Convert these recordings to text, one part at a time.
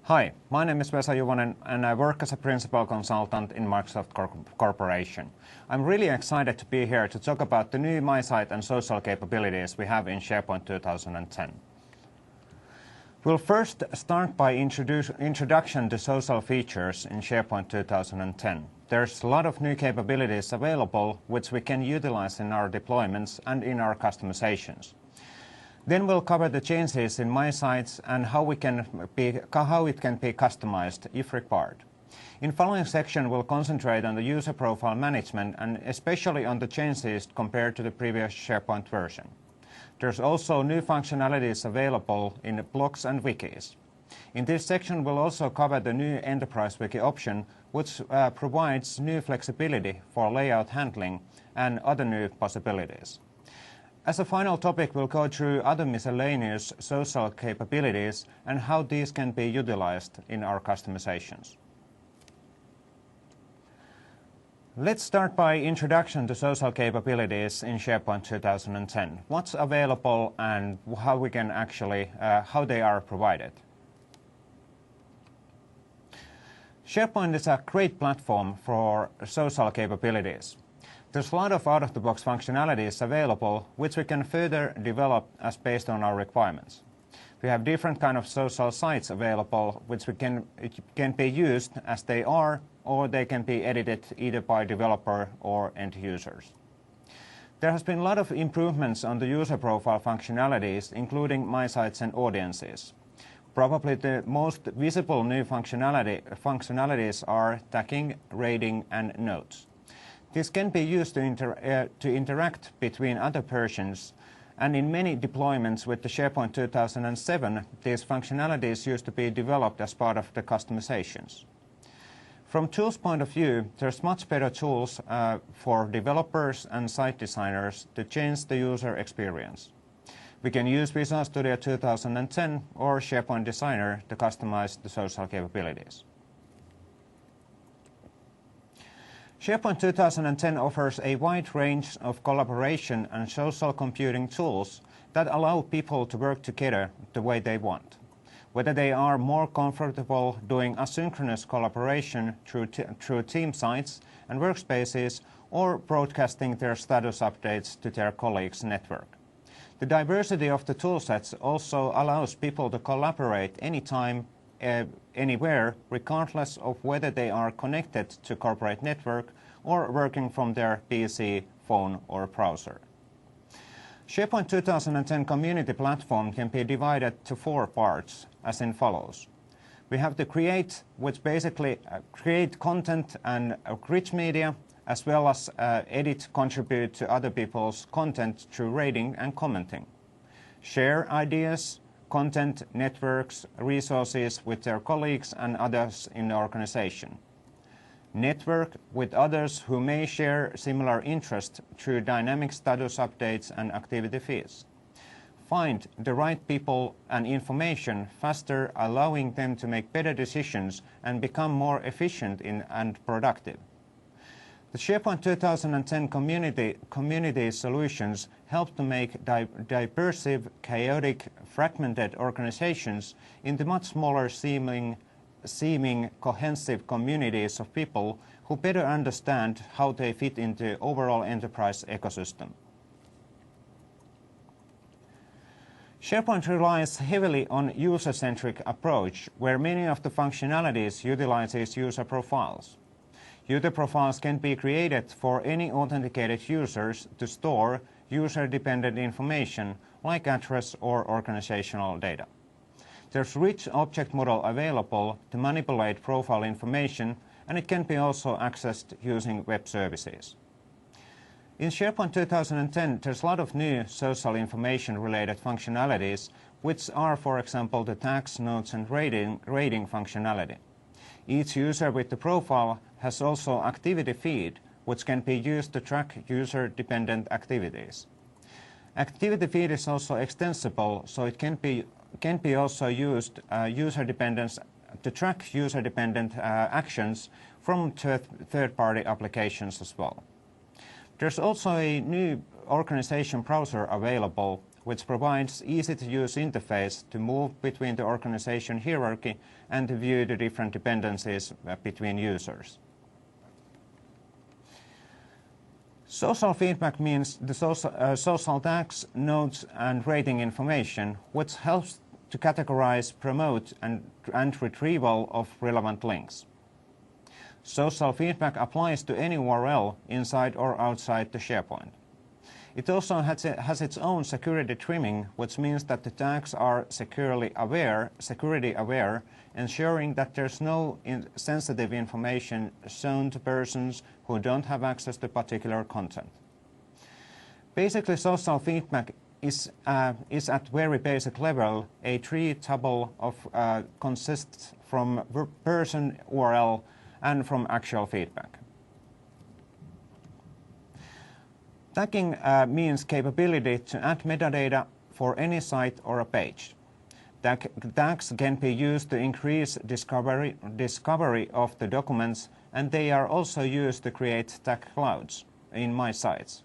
Hi, my name is Vesa Juvonen and I work as a principal consultant in Microsoft Corporation. I'm really excited to be here to talk about the new MySite and social capabilities we have in SharePoint 2010. We'll first start by introduction to social features in SharePoint 2010. There's a lot of new capabilities available which we can utilize in our deployments and in our customizations. Then we'll cover the changes in MySites and how it can be customized if required. In the following section, we'll concentrate on the user profile management and especially on the changes compared to the previous SharePoint version. There's also new functionalities available in blogs and wikis. In this section, we'll also cover the new Enterprise Wiki option, which provides new flexibility for layout handling and other new possibilities. As a final topic, we'll go through other miscellaneous social capabilities and how these can be utilized in our customizations. Let's start by introduction to social capabilities in SharePoint 2010. What's available and how we can how they are provided. SharePoint is a great platform for social capabilities. There's a lot of out-of-the-box functionalities available which we can further develop as based on our requirements. We have different kind of social sites available which can be used as they are, or they can be edited either by developer or end users. There has been a lot of improvements on the user profile functionalities, including MySites and audiences. Probably the most visible new functionalities are tagging, rating, and notes. This can be used to interact between other versions, and in many deployments with the SharePoint 2007, these functionalities used to be developed as part of the customizations. From tools point of view, there's much better tools for developers and site designers to change the user experience. We can use Visual Studio 2010 or SharePoint Designer to customize the social capabilities. SharePoint 2010 offers a wide range of collaboration and social computing tools that allow people to work together the way they want. Whether they are more comfortable doing asynchronous collaboration through team sites and workspaces or broadcasting their status updates to their colleagues' network. The diversity of the toolsets also allows people to collaborate anytime, anywhere, regardless of whether they are connected to corporate network or working from their PC, phone, or browser. SharePoint 2010 community platform can be divided to 4 parts, as in follows. We have the create, which basically create content and rich media, as well as edit, contribute to other people's content through rating and commenting. Share ideas, content, networks, resources with their colleagues and others in the organization. Network with others who may share similar interests through dynamic status updates and activity feeds. Find the right people and information faster, allowing them to make better decisions and become more efficient and productive. The SharePoint 2010 community solutions help to make diverse, chaotic, fragmented organizations into much smaller seeming cohesive communities of people who better understand how they fit into the overall enterprise ecosystem. SharePoint relies heavily on user-centric approach, where many of the functionalities utilizes user profiles. User profiles can be created for any authenticated users to store user-dependent information like address or organizational data. There's rich object model available to manipulate profile information, and it can be also accessed using web services. In SharePoint 2010, there's a lot of new social information-related functionalities, which are, for example, the tags, notes, and rating functionality. Each user with the profile has also activity feed, which can be used to track user-dependent activities. Activity feed is also extensible, so it can be also used to track user-dependent actions from third-party applications as well. There's also a new organization browser available, which provides easy-to-use interface to move between the organization hierarchy and to view the different dependencies between users. Social feedback means the social tags, notes, and rating information, which helps to categorize, promote, and retrieval of relevant links. Social feedback applies to any URL inside or outside the SharePoint. It also has its own security trimming, which means that the tags are security aware, ensuring that there's no sensitive information shown to persons who don't have access to particular content. Basically, social feedback is at very basic level a tree tuple of consists from person URL and from actual feedback. Tagging means capability to add metadata for any site or a page. Tags can be used to increase discovery of the documents, and they are also used to create tag clouds in My Sites.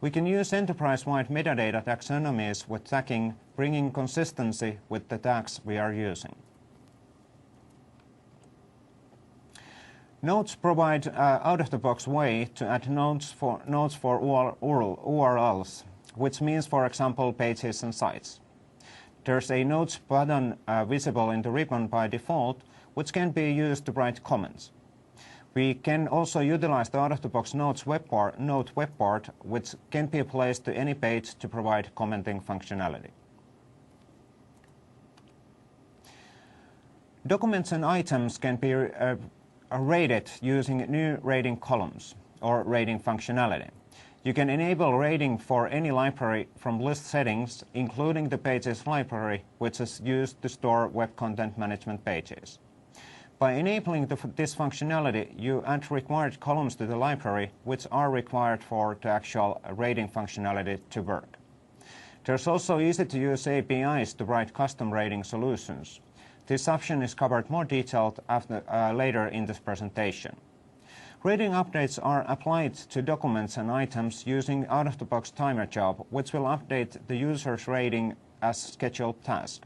We can use enterprise-wide metadata taxonomies with tagging, bringing consistency with the tags we are using. Notes provide out-of-the-box way to add notes for URLs, which means, for example, pages and sites. There's a Notes button visible in the ribbon by default, which can be used to write comments. We can also utilize the out-of-the-box Note web part, which can be placed to any page to provide commenting functionality. Documents and items can be rated using new rating columns or rating functionality. You can enable rating for any library from list settings, including the Pages library, which is used to store web content management pages. By enabling this functionality, you add required columns to the library, which are required for the actual rating functionality to work. There's also easy-to-use APIs to write custom rating solutions. This option is covered more detailed later in this presentation. Rating updates are applied to documents and items using out-of-the-box timer job, which will update the user's rating as scheduled task.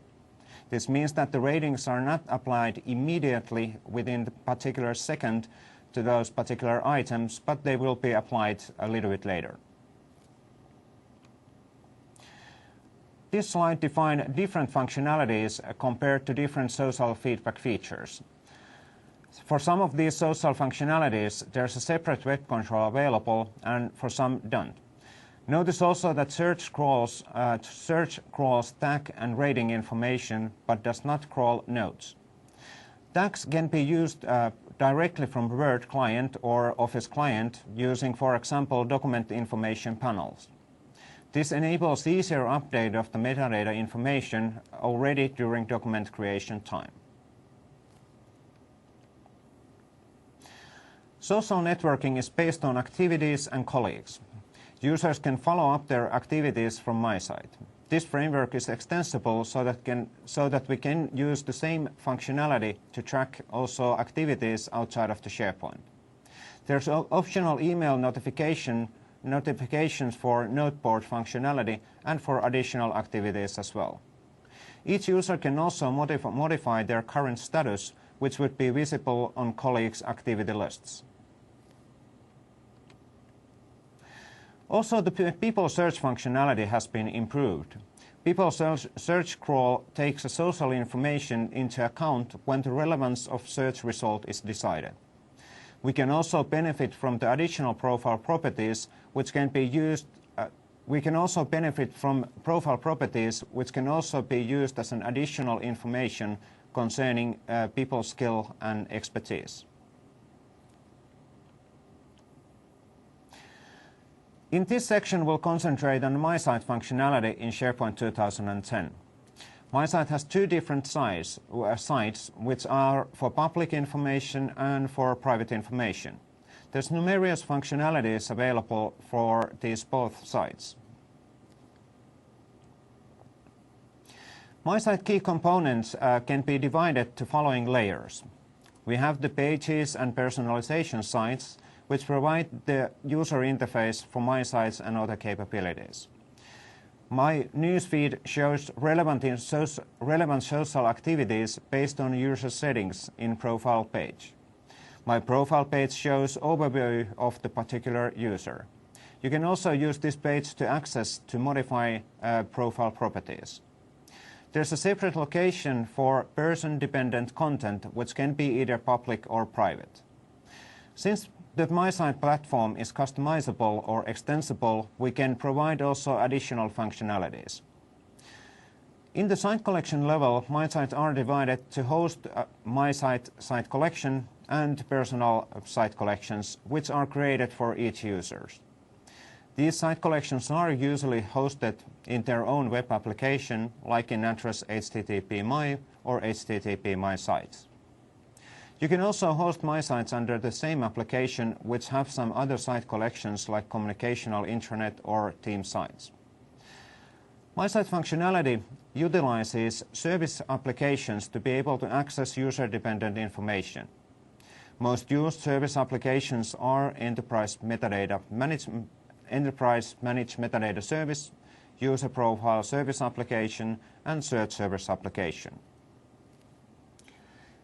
This means that the ratings are not applied immediately within the particular second to those particular items, but they will be applied a little bit later. This slide defines different functionalities compared to different social feedback features. For some of these social functionalities, there's a separate web control available, and for some don't. Notice also that search crawls tag and rating information, but does not crawl notes. Tags can be used directly from Word client or Office client using, for example, document information panels. This enables easier update of the metadata information already during document creation time. Social networking is based on activities and colleagues. Users can follow up their activities from My Site. This framework is extensible so that we can use the same functionality to track also activities outside of the SharePoint. There's optional email notifications for noteboard functionality and for additional activities as well. Each user can also modify their current status, which would be visible on colleagues' activity lists. Also, the people search functionality has been improved. People search crawl takes social information into account when the relevance of search result is decided. We can also benefit from the additional profile properties, which can be used. We can also benefit from profile properties, which can also be used as an additional information concerning people's skill and expertise. In this section, we'll concentrate on My Site functionality in SharePoint 2010. My Site has two different sites, which are for public information and for private information. There's numerous functionalities available for these both sites. My Site key components can be divided to following layers. We have the pages and personalization sites, which provide the user interface for My Sites and other capabilities. My newsfeed shows relevant social activities based on user settings in profile page. My profile page shows overview of the particular user. You can also use this page to access to modify profile properties. There's a separate location for person-dependent content, which can be either public or private. Since the MySite platform is customizable or extensible, we can provide also additional functionalities. In the site collection level, MySites are divided to host MySite site collection and personal site collections, which are created for each user. These site collections are usually hosted in their own web application, like in address http://my or http://my sites. You can also host MySites under the same application, which have some other site collections like communicational intranet or team sites. MySite functionality utilizes service applications to be able to access user-dependent information. Most used service applications are Enterprise Managed Metadata Service, User Profile Service Application, and Search Service Application.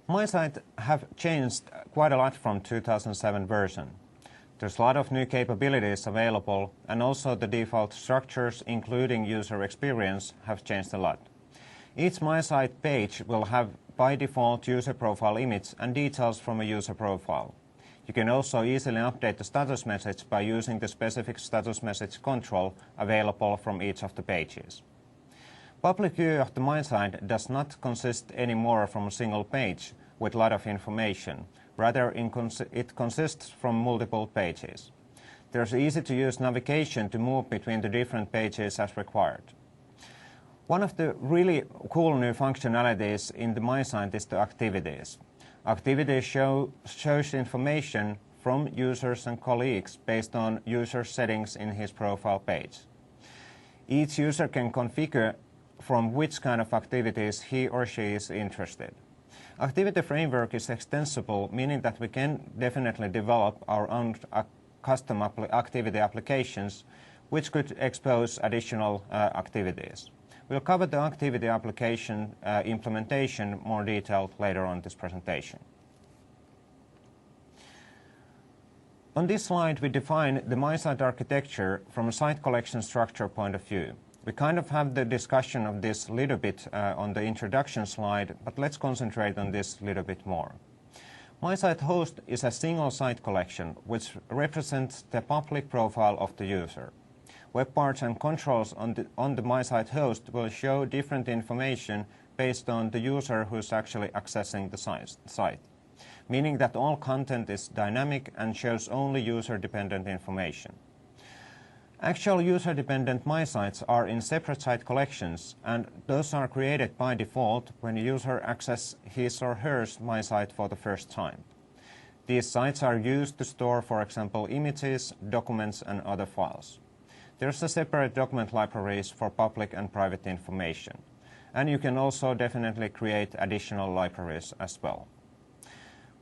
MySite have changed quite a lot from 2007 version. There's a lot of new capabilities available, and also the default structures, including user experience, have changed a lot. Each MySite page will have by default user profile image and details from a user profile. You can also easily update the status message by using the specific status message control available from each of the pages. Public view of the MySite does not consist anymore from a single page with a lot of information. Rather, it consists from multiple pages. There's easy-to-use navigation to move between the different pages as required. One of the really cool new functionalities in the MySite is the activities. Activities shows information from users and colleagues based on user settings in his profile page. Each user can configure from which kind of activities he or she is interested. Activity framework is extensible, meaning that we can definitely develop our own custom activity applications, which could expose additional activities. We'll cover the activity application implementation more detailed later on this presentation. On this slide, we define the MySite architecture from a site collection structure point of view. We kind of have the discussion of this a little bit on the introduction slide, but let's concentrate on this a little bit more. MySite host is a single site collection which represents the public profile of the user. Web parts and controls on the MySite host will show different information based on the user who is actually accessing the site, meaning that all content is dynamic and shows only user-dependent information. Actual user-dependent MySites are in separate site collections, and those are created by default when a user accesses his or her MySite for the first time. These sites are used to store, for example, images, documents, and other files. There's a separate document libraries for public and private information, and you can also definitely create additional libraries as well.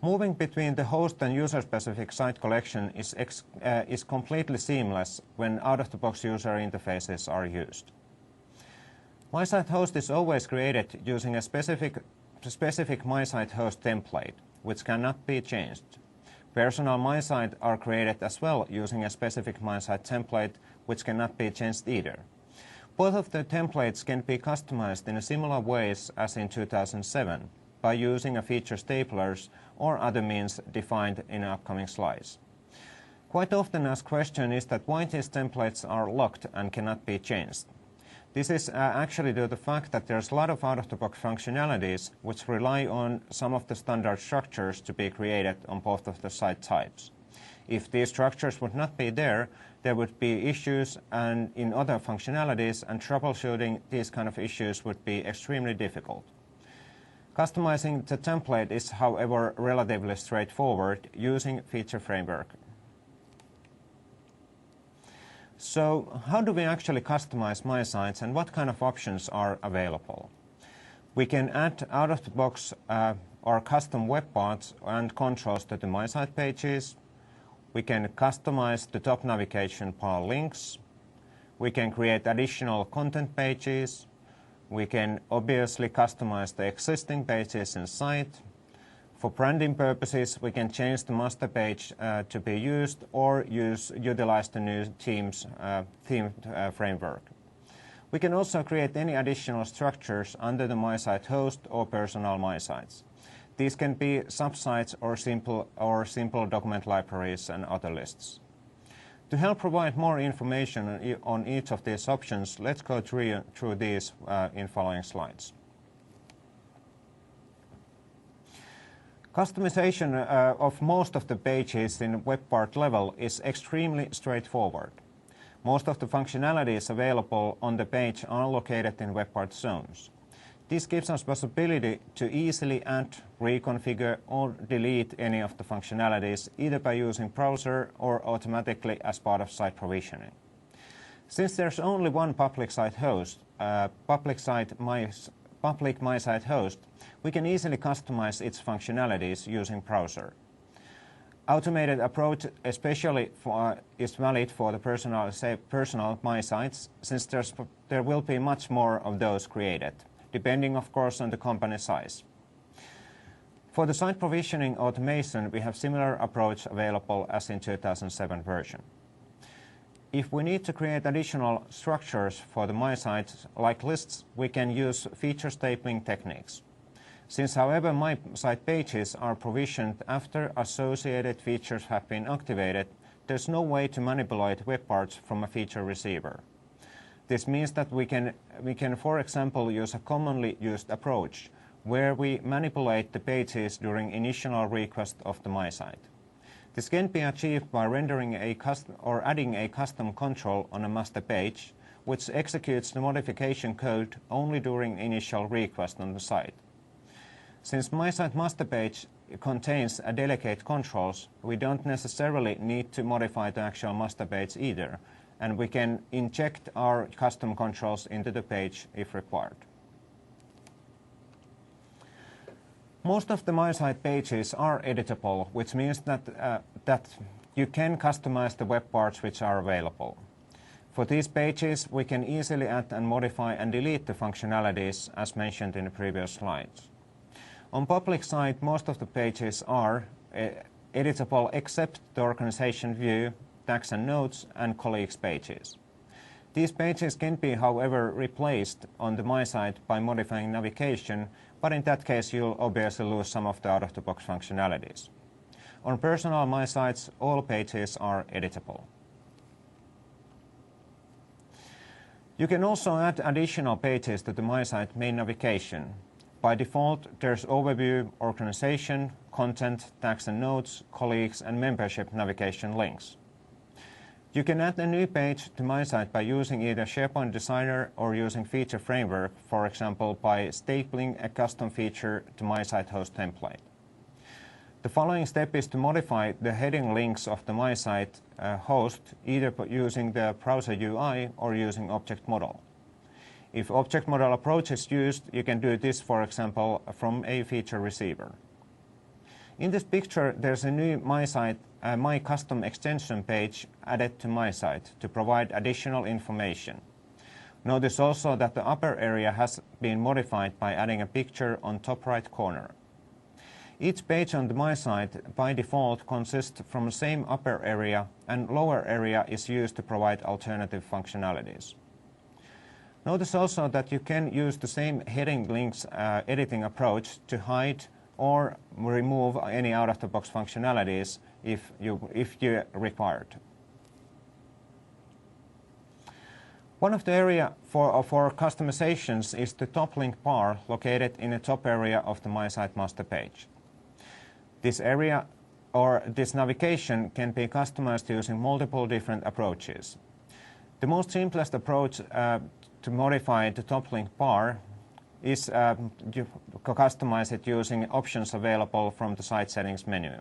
Moving between the host and user-specific site collection is completely seamless when out-of-the-box user interfaces are used. MySite host is always created using a specific MySite host template, which cannot be changed. Personal MySite are created as well using a specific MySite template, which cannot be changed either. Both of the templates can be customized in similar ways as in 2007 by using a feature staplers or other means defined in upcoming slides. Quite often asked question is that why these templates are locked and cannot be changed. This is actually due to the fact that there's a lot of out-of-the-box functionalities which rely on some of the standard structures to be created on both of the site types. If these structures would not be there, there would be issues and in other functionalities, and troubleshooting these kind of issues would be extremely difficult. Customizing the template is, however, relatively straightforward using feature framework. So how do we actually customize MySites and what kind of options are available? We can add out-of-the-box or custom web parts and controls to the MySite pages. We can customize the top navigation bar links. We can create additional content pages. We can obviously customize the existing pages in site. For branding purposes, we can change the master page to be used or utilize the new themed framework. We can also create any additional structures under the My Site host or personal My Sites. These can be subsites or simple document libraries and other lists. To help provide more information on each of these options, let's go through these in following slides. Customization of most of the pages in web part level is extremely straightforward. Most of the functionalities available on the page are located in web part zones. This gives us possibility to easily add, reconfigure or delete any of the functionalities either by using browser or automatically as part of site provisioning. Since there's only one public site host, public My Site host, we can easily customize its functionalities using browser. Automated approach especially is valid for the personal My Sites, since there will be much more of those created, depending of course on the company size. For the site provisioning automation, we have similar approach available as in 2007 version. If we need to create additional structures for the My Sites, like lists, we can use feature stapling techniques. Since, however, My Site pages are provisioned after associated features have been activated, there's no way to manipulate web parts from a feature receiver. This means that we can, for example, use a commonly used approach, where we manipulate the pages during initial request of the My Site. This can be achieved by rendering adding a custom control on a master page, which executes the modification code only during initial request on the site. Since My Site master page contains delegate controls, we don't necessarily need to modify the actual master page either, and we can inject our custom controls into the page if required. Most of the My Site pages are editable, which means that you can customize the web parts which are available. For these pages, we can easily add and modify and delete the functionalities as mentioned in the previous slides. On public site, most of the pages are editable except the organization view, tags and notes, and colleagues pages. These pages can be, however, replaced on the My Site by modifying navigation, but in that case you'll obviously lose some of the out-of-the-box functionalities. On personal My Sites, all pages are editable. You can also add additional pages to the My Site main navigation. By default, there's overview, organization, content, tags and notes, colleagues, and membership navigation links. You can add a new page to My Site by using either SharePoint Designer or using Feature Framework, for example, by stapling a custom feature to My Site host template. The following step is to modify the heading links of the My Site host, either using the browser UI or using object model. If object model approach is used, you can do this, for example, from a feature receiver. In this picture, there's a new My Site My Custom extension page added to My Site to provide additional information. Notice also that the upper area has been modified by adding a picture on top right corner. Each page on the My Site by default consists from the same upper area, and lower area is used to provide alternative functionalities. Notice also that you can use the same heading links editing approach to hide or remove any out-of-the-box functionalities if you required. One of the areas for customizations is the top link bar located in the top area of the My Site master page. This area or this navigation can be customized using multiple different approaches. The most simplest approach to modify the top link bar is you customize it using options available from the site settings menu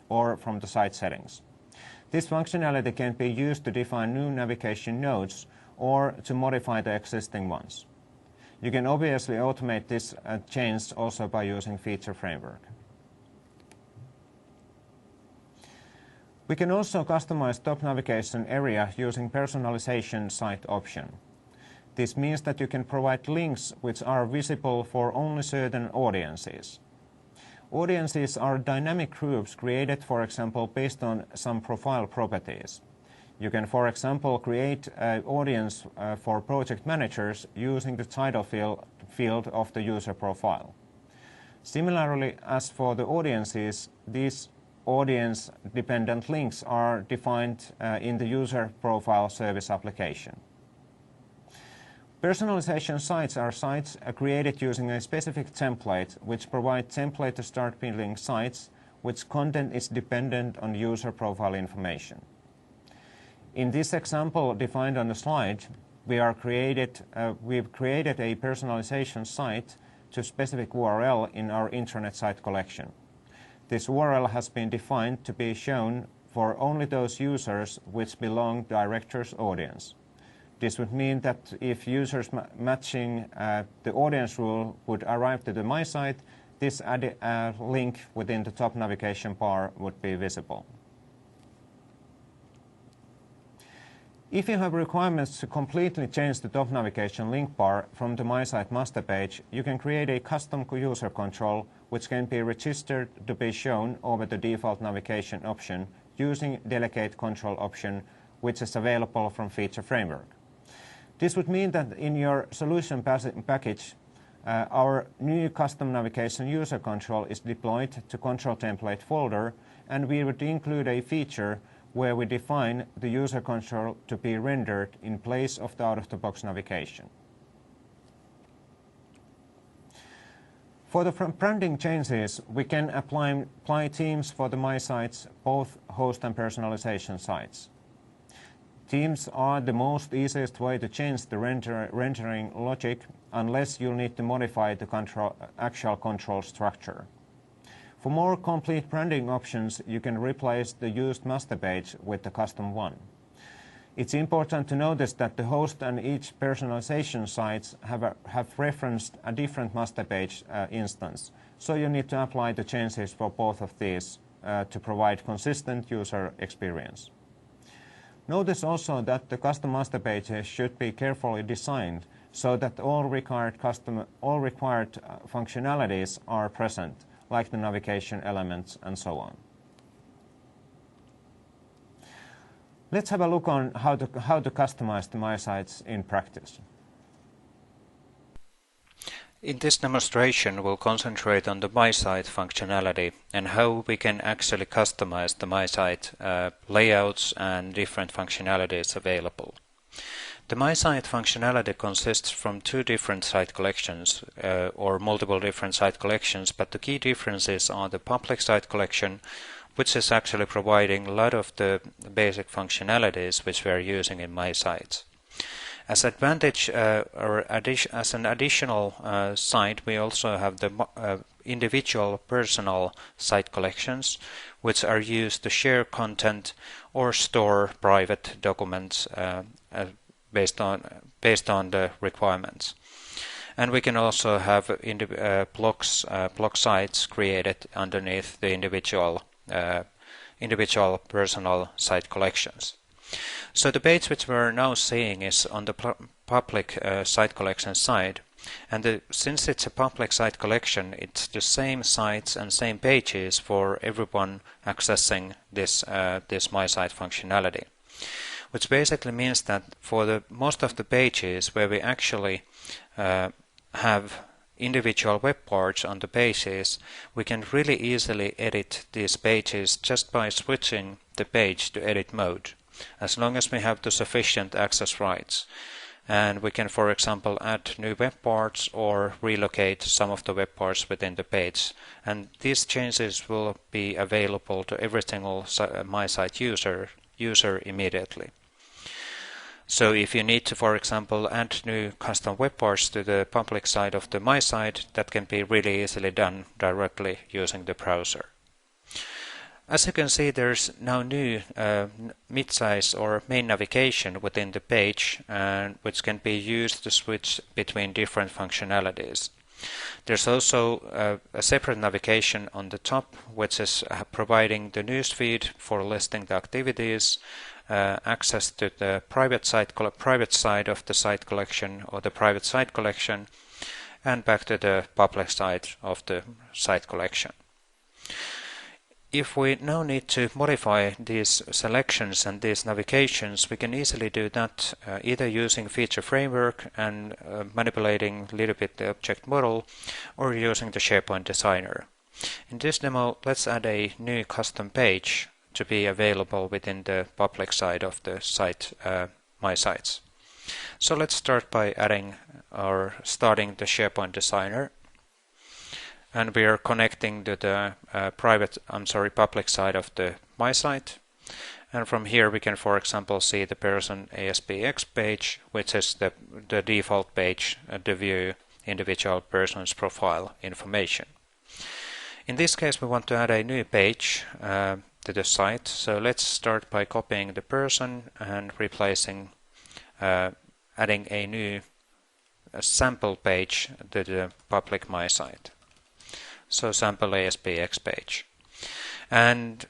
or from the site settings. This functionality can be used to define new navigation nodes or to modify the existing ones. You can obviously automate this change also by using Feature Framework. We can also customize top navigation area using personalization site option. This means that you can provide links which are visible for only certain audiences. Audiences are dynamic groups created, for example, based on some profile properties. You can, for example, create an audience for project managers using the title field of the user profile. Similarly, as for the audiences, these audience-dependent links are defined in the user profile service application. Personalization sites are sites created using a specific template, which provide template to start building sites which content is dependent on user profile information. In this example defined on the slide, we've created a personalization site to specific URL in our intranet site collection. This URL has been defined to be shown for only those users which belong director's audience. This would mean that if users matching the audience rule would arrive to the My Site, this link within the top navigation bar would be visible. If you have requirements to completely change the top navigation link bar from the My Site master page, you can create a custom user control which can be registered to be shown over the default navigation option using Delegate Control option, which is available from Feature Framework. This would mean that in your solution package, our new custom navigation user control is deployed to control template folder, and we would include a feature where we define the user control to be rendered in place of the out-of-the-box navigation. For the branding changes, we can apply themes for the My Sites, both host and personalization sites. Themes are the most easiest way to change the rendering logic unless you need to modify the actual control structure. For more complete branding options, you can replace the used master page with the custom one. It's important to notice that the host and each personalization sites have referenced a different master page instance, so you need to apply the changes for both of these to provide consistent user experience. Notice also that the custom master pages should be carefully designed so that all required functionalities are present, like the navigation elements and so on. Let's have a look on how to customize the My Sites in practice. In this demonstration, we'll concentrate on the My Site functionality and how we can actually customize the My Site layouts and different functionalities available. The My Site functionality consists from two different site collections or multiple different site collections, but the key differences are the public site collection, which is actually providing a lot of the basic functionalities which we are using in My Sites. As advantage as an additional site, we also have the individual personal site collections, which are used to share content or store private documents based on the requirements. And we can also have block sites created underneath the individual personal site collections. So the page which we're now seeing is on the public site collection side, and since it's a public site collection, it's the same sites and same pages for everyone accessing this My Site functionality, which basically means that for the most of the pages where we actually have individual web parts on the pages, we can really easily edit these pages just by switching the page to edit mode, as long as we have the sufficient access rights. And we can, for example, add new web parts or relocate some of the web parts within the page. And these changes will be available to every single My Site user immediately. So if you need to, for example, add new custom web parts to the public side of the My Site, that can be really easily done directly using the browser. As you can see, there's now new mid-size or main navigation within the page, which can be used to switch between different functionalities. There's also a separate navigation on the top, which is providing the newsfeed for listing the activities, access to the private side of the site collection or the private site collection, and back to the public side of the site collection. If we now need to modify these selections and these navigations, we can easily do that either using feature framework and manipulating a little bit the object model, or using the SharePoint designer. In this demo, let's add a new custom page to be available within the public side of the site, My Sites. So let's start by adding or starting the SharePoint designer. And we are connecting to the public side of the My Site. And from here we can, for example, see the person ASPX page, which is the default page to view individual person's profile information. In this case, we want to add a new page to the site. So let's start by copying the person and replacing, adding a new sample page to the public My Site. So sample ASPX page. And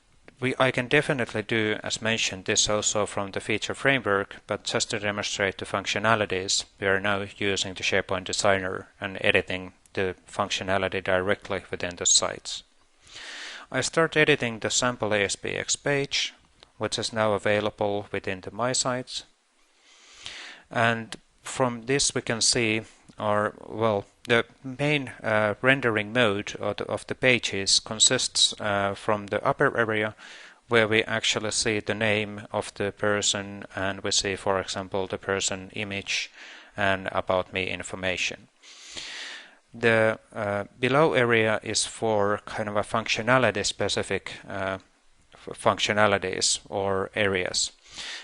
I can definitely do, as mentioned, this also from the feature framework, but just to demonstrate the functionalities, we are now using the SharePoint designer and editing the functionality directly within the sites. I start editing the sample ASPX page, which is now available within the My Sites. And from this we can see the main rendering mode of the pages consists from the upper area, where we actually see the name of the person, and we see, for example, the person image and about me information. The below area is for kind of a functionality specific functionalities or areas.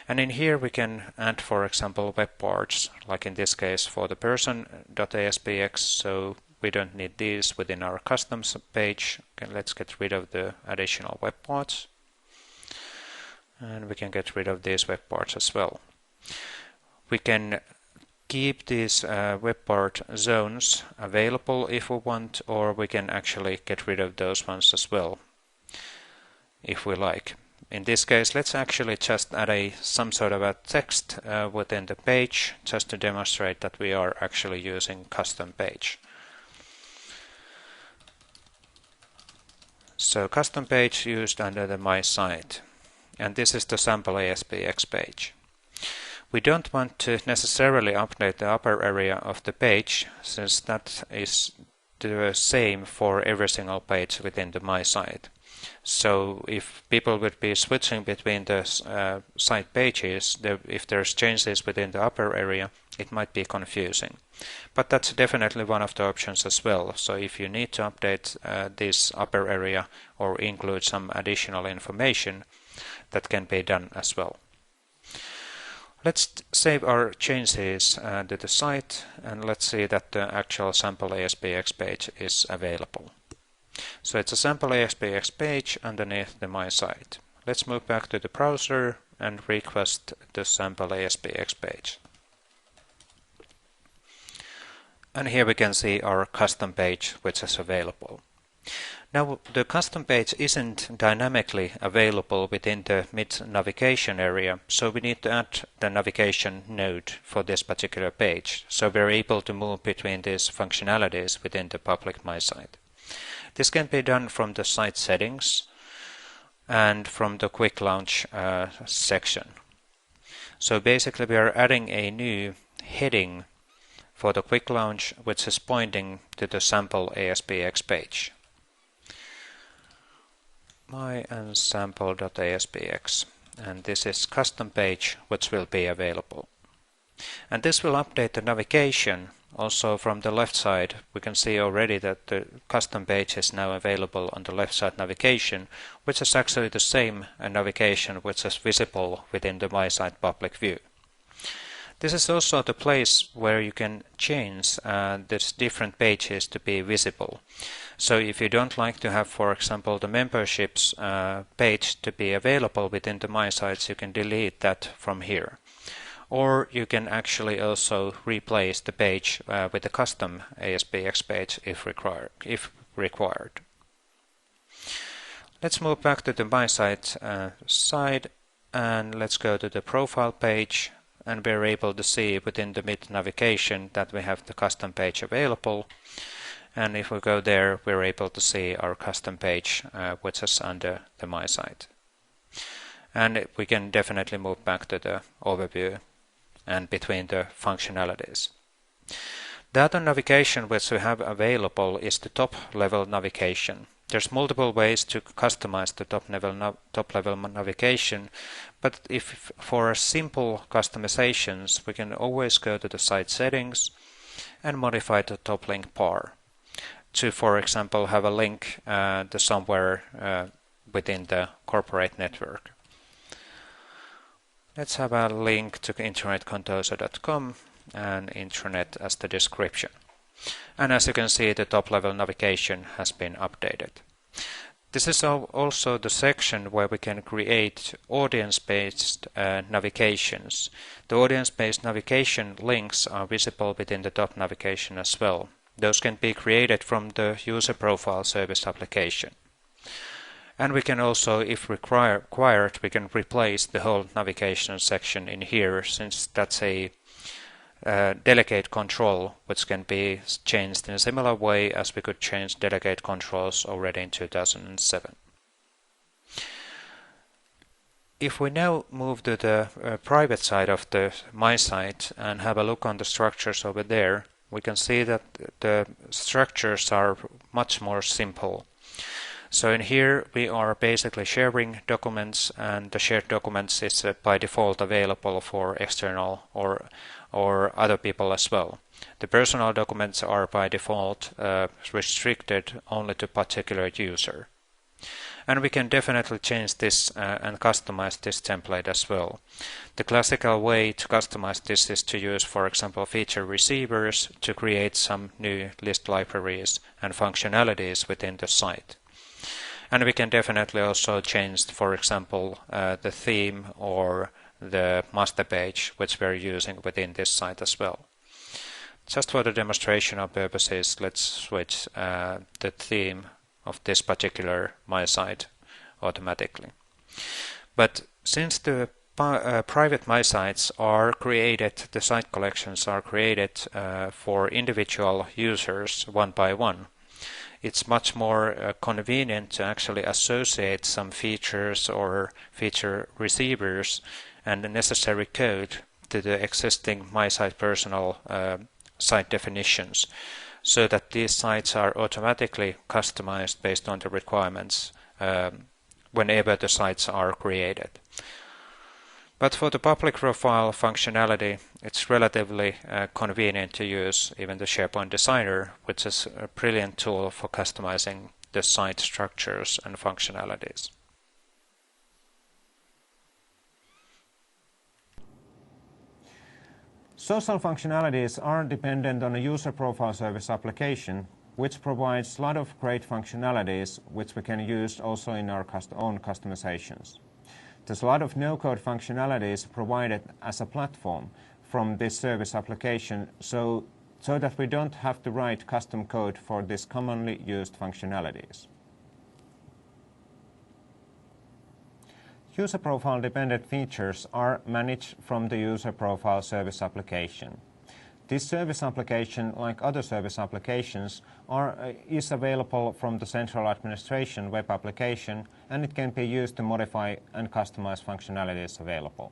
And in here we can add, for example, web parts, like in this case for the person.aspx, so we don't need these within our customs page. Okay, let's get rid of the additional web parts. And we can get rid of these web parts as well. We can keep these web part zones available if we want, or we can actually get rid of those ones as well, if we like. In this case, let's actually just add some sort of a text within the page, just to demonstrate that we are actually using custom page. So custom page used under the My Site, and this is the sample ASPX page. We don't want to necessarily update the upper area of the page, since that is the same for every single page within the My Site. So if people would be switching between the site pages, if there's changes within the upper area, it might be confusing. But that's definitely one of the options as well. So if you need to update this upper area or include some additional information, that can be done as well. Let's save our changes to the site, and let's see that the actual sample ASPX page is available. So it's a sample ASPX page underneath the My Site. Let's move back to the browser and request the sample ASPX page. And here we can see our custom page, which is available. Now the custom page isn't dynamically available within the mid navigation area, so we need to add the navigation node for this particular page, so we're able to move between these functionalities within the public My Site. This can be done from the site settings and from the quick launch section. So basically we are adding a new heading for the quick launch, which is pointing to the sample ASPX page. My and sample.aspx, and this is custom page which will be available. And this will update the navigation. Also from the left side we can see already that the custom page is now available on the left side navigation, which is actually the same navigation which is visible within the My Site public view. This is also the place where you can change these different pages to be visible. So if you don't like to have, for example, the memberships page to be available within the My Sites, you can delete that from here. or you can actually also replace the page with a custom ASPX page if required. Let's move back to the My Site side, and let's go to the profile page, and we're able to see within the mid navigation that we have the custom page available. And if we go there, we're able to see our custom page which is under the My Site. And we can definitely move back to the overview and between the functionalities. The other navigation which we have available is the top level navigation. There's multiple ways to customize the top level navigation, but if for simple customizations, we can always go to the site settings and modify the top link bar to, for example, have a link to somewhere within the corporate network. Let's have a link to internetcontoso.com and intranet as the description. And as you can see, the top level navigation has been updated. This is also the section where we can create audience-based navigations. The audience-based navigation links are visible within the top navigation as well. Those can be created from the user profile service application. And we can also, if required, we can replace the whole navigation section in here, since that's a delegate control which can be changed in a similar way as we could change delegate controls already in 2007. If we now move to the private side of the My Site and have a look on the structures over there, we can see that the structures are much more simple. So in here we are basically sharing documents, and the shared documents is by default available for external or other people as well. The personal documents are by default restricted only to particular user. And we can definitely change this and customize this template as well. The classical way to customize this is to use, for example, feature receivers to create some new list libraries and functionalities within the site. And we can definitely also change, for example, the theme or the master page which we're using within this site as well. Just for the demonstration purposes, let's switch the theme of this particular My Site automatically. But since the private My Sites are created, the site collections are created for individual users one by one, it's much more convenient to actually associate some features or feature receivers and the necessary code to the existing My Site personal site definitions, so that these sites are automatically customized based on the requirements whenever the sites are created. But for the public profile functionality, it's relatively convenient to use even the SharePoint Designer, which is a brilliant tool for customizing the site structures and functionalities. Social functionalities are dependent on a user profile service application, which provides a lot of great functionalities which we can use also in our own customizations. There's a lot of no-code functionalities provided as a platform from this service application, so that we don't have to write custom code for these commonly used functionalities. User profile dependent features are managed from the user profile service application. This service application, like other service applications, is available from the central administration web application, and it can be used to modify and customize functionalities available.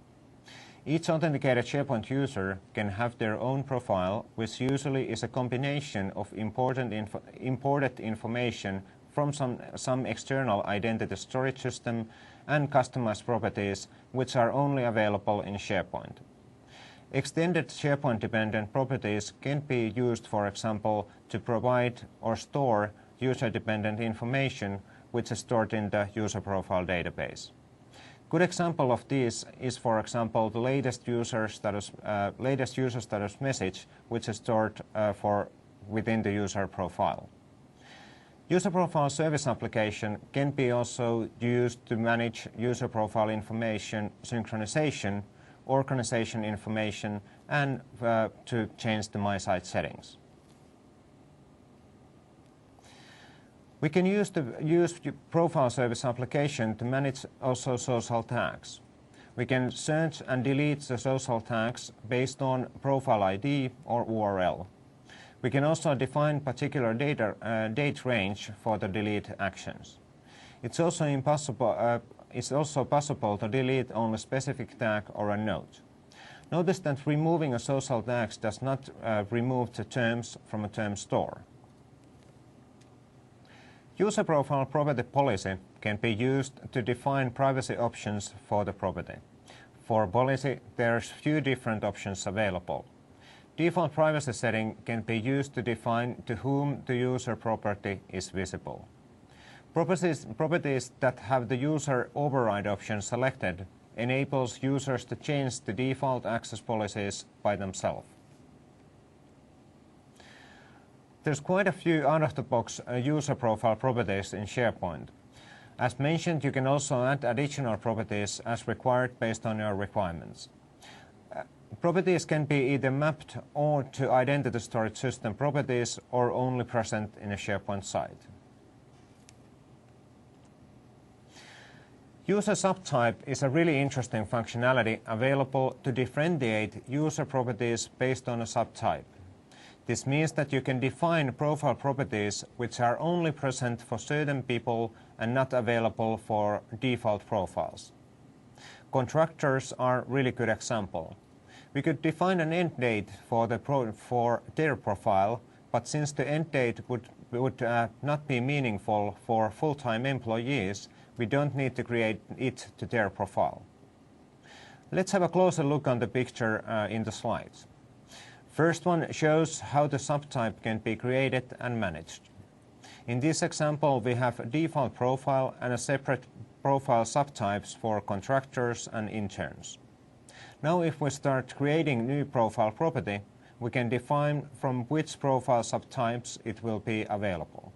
Each authenticated SharePoint user can have their own profile, which usually is a combination of imported information from some external identity storage system and customized properties which are only available in SharePoint. Extended SharePoint-dependent properties can be used, for example, to provide or store user-dependent information which is stored in the user profile database. Good example of this is, for example, the latest user status message, which is stored within the user profile. User profile service application can be also used to manage user profile information synchronization organization information, and to change the My Site settings. We can use the profile service application to manage also social tags. We can search and delete the social tags based on profile ID or URL. We can also define particular date range for the delete actions. It's also possible to delete only specific tag or a note. Notice that removing a social tag does not remove the terms from a term store. User profile property policy can be used to define privacy options for the property. For policy, there's few different options available. Default privacy setting can be used to define to whom the user property is visible. Properties that have the user override option selected enables users to change the default access policies by themselves. There's quite a few out-of-the-box user profile properties in SharePoint. As mentioned, you can also add additional properties as required based on your requirements. Properties can be either mapped or to identity storage system properties or only present in a SharePoint site. User subtype is a really interesting functionality available to differentiate user properties based on a subtype. This means that you can define profile properties which are only present for certain people and not available for default profiles. Contractors are a really good example. We could define an end date for their profile, but since the end date would not be meaningful for full-time employees, we don't need to create it to their profile. Let's have a closer look on the picture in the slides. First one shows how the subtype can be created and managed. In this example, we have a default profile and a separate profile subtypes for contractors and interns. Now if we start creating new profile property, we can define from which profile subtypes it will be available.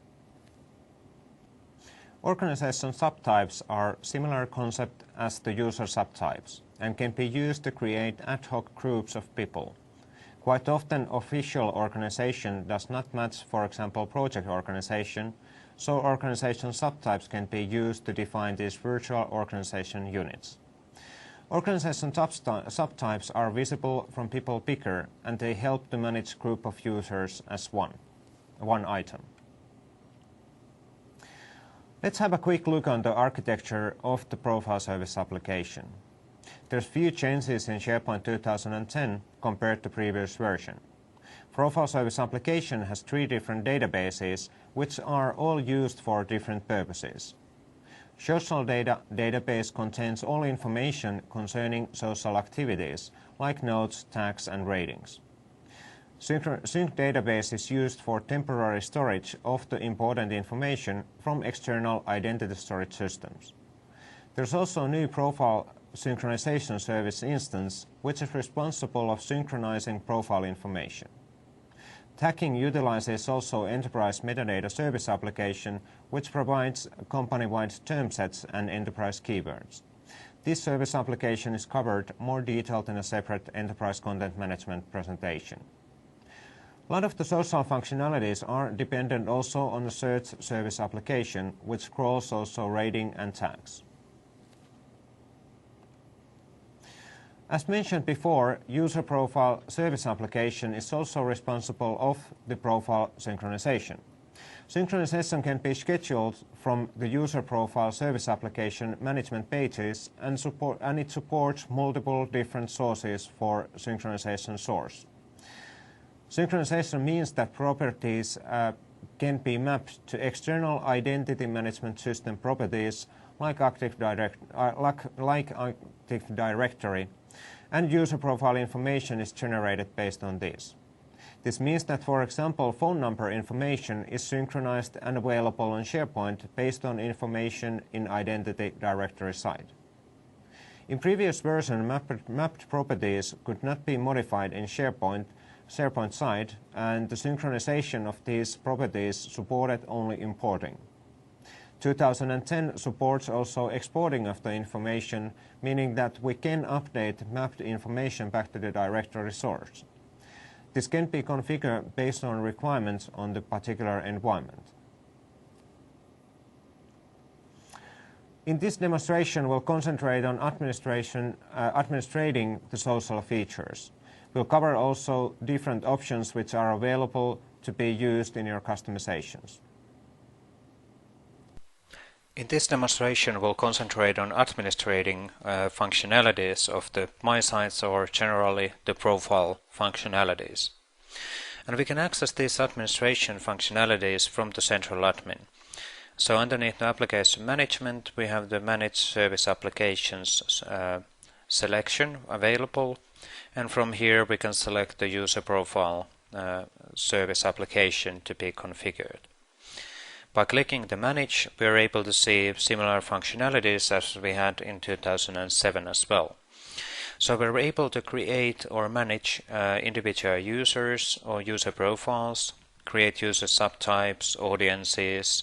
Organization subtypes are a similar concept as the user subtypes and can be used to create ad hoc groups of people. Quite often, official organization does not match, for example, project organization, so organization subtypes can be used to define these virtual organization units. Organization subtypes are visible from people picker, and they help to manage group of users as one item. Let's have a quick look on the architecture of the profile service application. There's few changes in SharePoint 2010 compared to previous version. Profile service application has 3 different databases which are all used for different purposes. Social data database contains all information concerning social activities like notes, tags and ratings. Sync database is used for temporary storage of the important information from external identity storage systems. There's also a new profile synchronization service instance which is responsible of synchronizing profile information. Tagging utilizes also enterprise metadata service application which provides company-wide term sets and enterprise keywords. This service application is covered more detailed in a separate enterprise content management presentation. A lot of the social functionalities are dependent also on the search service application which crawls also rating and tags. As mentioned before, user profile service application is also responsible of the profile synchronization. Synchronization can be scheduled from the user profile service application management pages and it supports multiple different sources for synchronization source. Synchronization means that properties can be mapped to external identity management system properties like Active Directory, and user profile information is generated based on this. This means that, for example, phone number information is synchronized and available on SharePoint based on information in Identity Directory side. In previous version, mapped properties could not be modified in SharePoint side, and the synchronization of these properties supported only importing. 2010 supports also exporting of the information, meaning that we can update mapped information back to the directory source. This can be configured based on requirements on the particular environment. In this demonstration, we'll concentrate on administrating the social features. We'll cover also different options which are available to be used in your customizations. In this demonstration, we'll concentrate on administrating functionalities of the My Sites, or generally the profile functionalities. And we can access these administration functionalities from the central admin. So underneath the application management, we have the Manage Service Applications selection available, and from here we can select the user profile service application to be configured. By clicking the Manage, we are able to see similar functionalities as we had in 2007 as well. So we're able to create or manage individual users or user profiles, create user subtypes, audiences,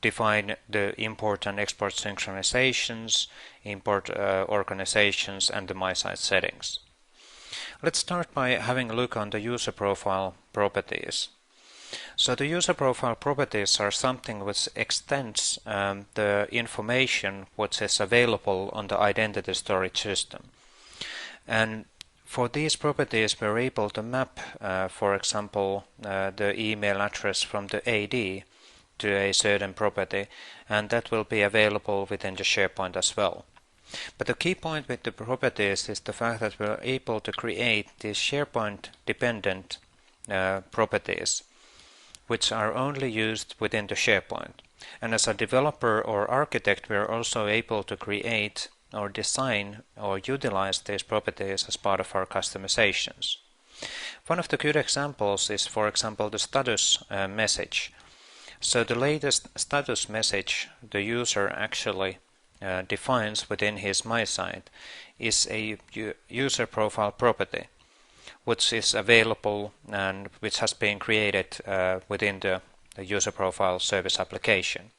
define the import and export synchronizations, import organizations, and the My Site settings. Let's start by having a look on the user profile properties. So the user profile properties are something which extends the information which is available on the identity storage system. And for these properties, we're able to map, for example, the email address from the AD to a certain property, and that will be available within the SharePoint as well. But the key point with the properties is the fact that we're able to create these SharePoint dependent properties, which are only used within the SharePoint. And as a developer or architect, we're also able to create or design or utilize these properties as part of our customizations. One of the good examples is, for example, the status message. So the latest status message the user actually defines within his My Site is a user profile property, which is available and which has been created within the user profile service application.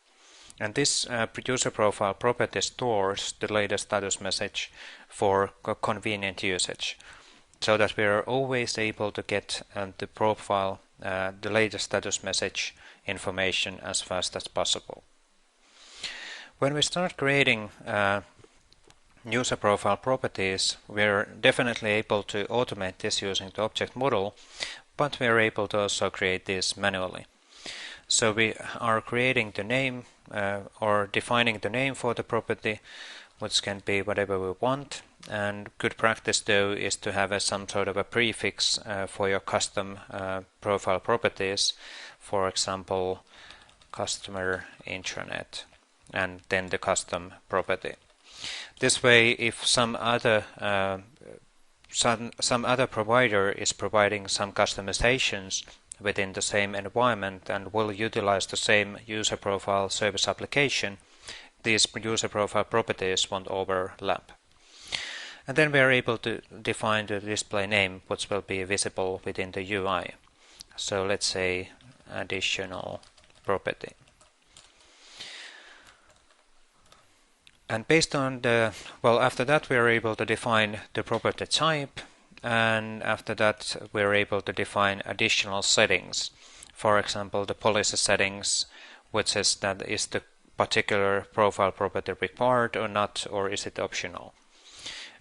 And this user profile property stores the latest status message for convenient usage, so that we are always able to get the profile, the latest status message information as fast as possible. When we start creating user profile properties, we're definitely able to automate this using the object model, but we're able to also create this manually. So we are creating the name or defining the name for the property, which can be whatever we want. And good practice though is to have some sort of a prefix for your custom profile properties, for example, customer intranet, and then the custom property. This way, if some other provider is providing some customizations within the same environment and will utilize the same user profile service application, these user profile properties won't overlap. And then we are able to define the display name, which will be visible within the UI. So let's say additional property. And based on after that we are able to define the property type, and after that we are able to define additional settings. For example, the policy settings, which is that is the particular profile property required or not, or is it optional?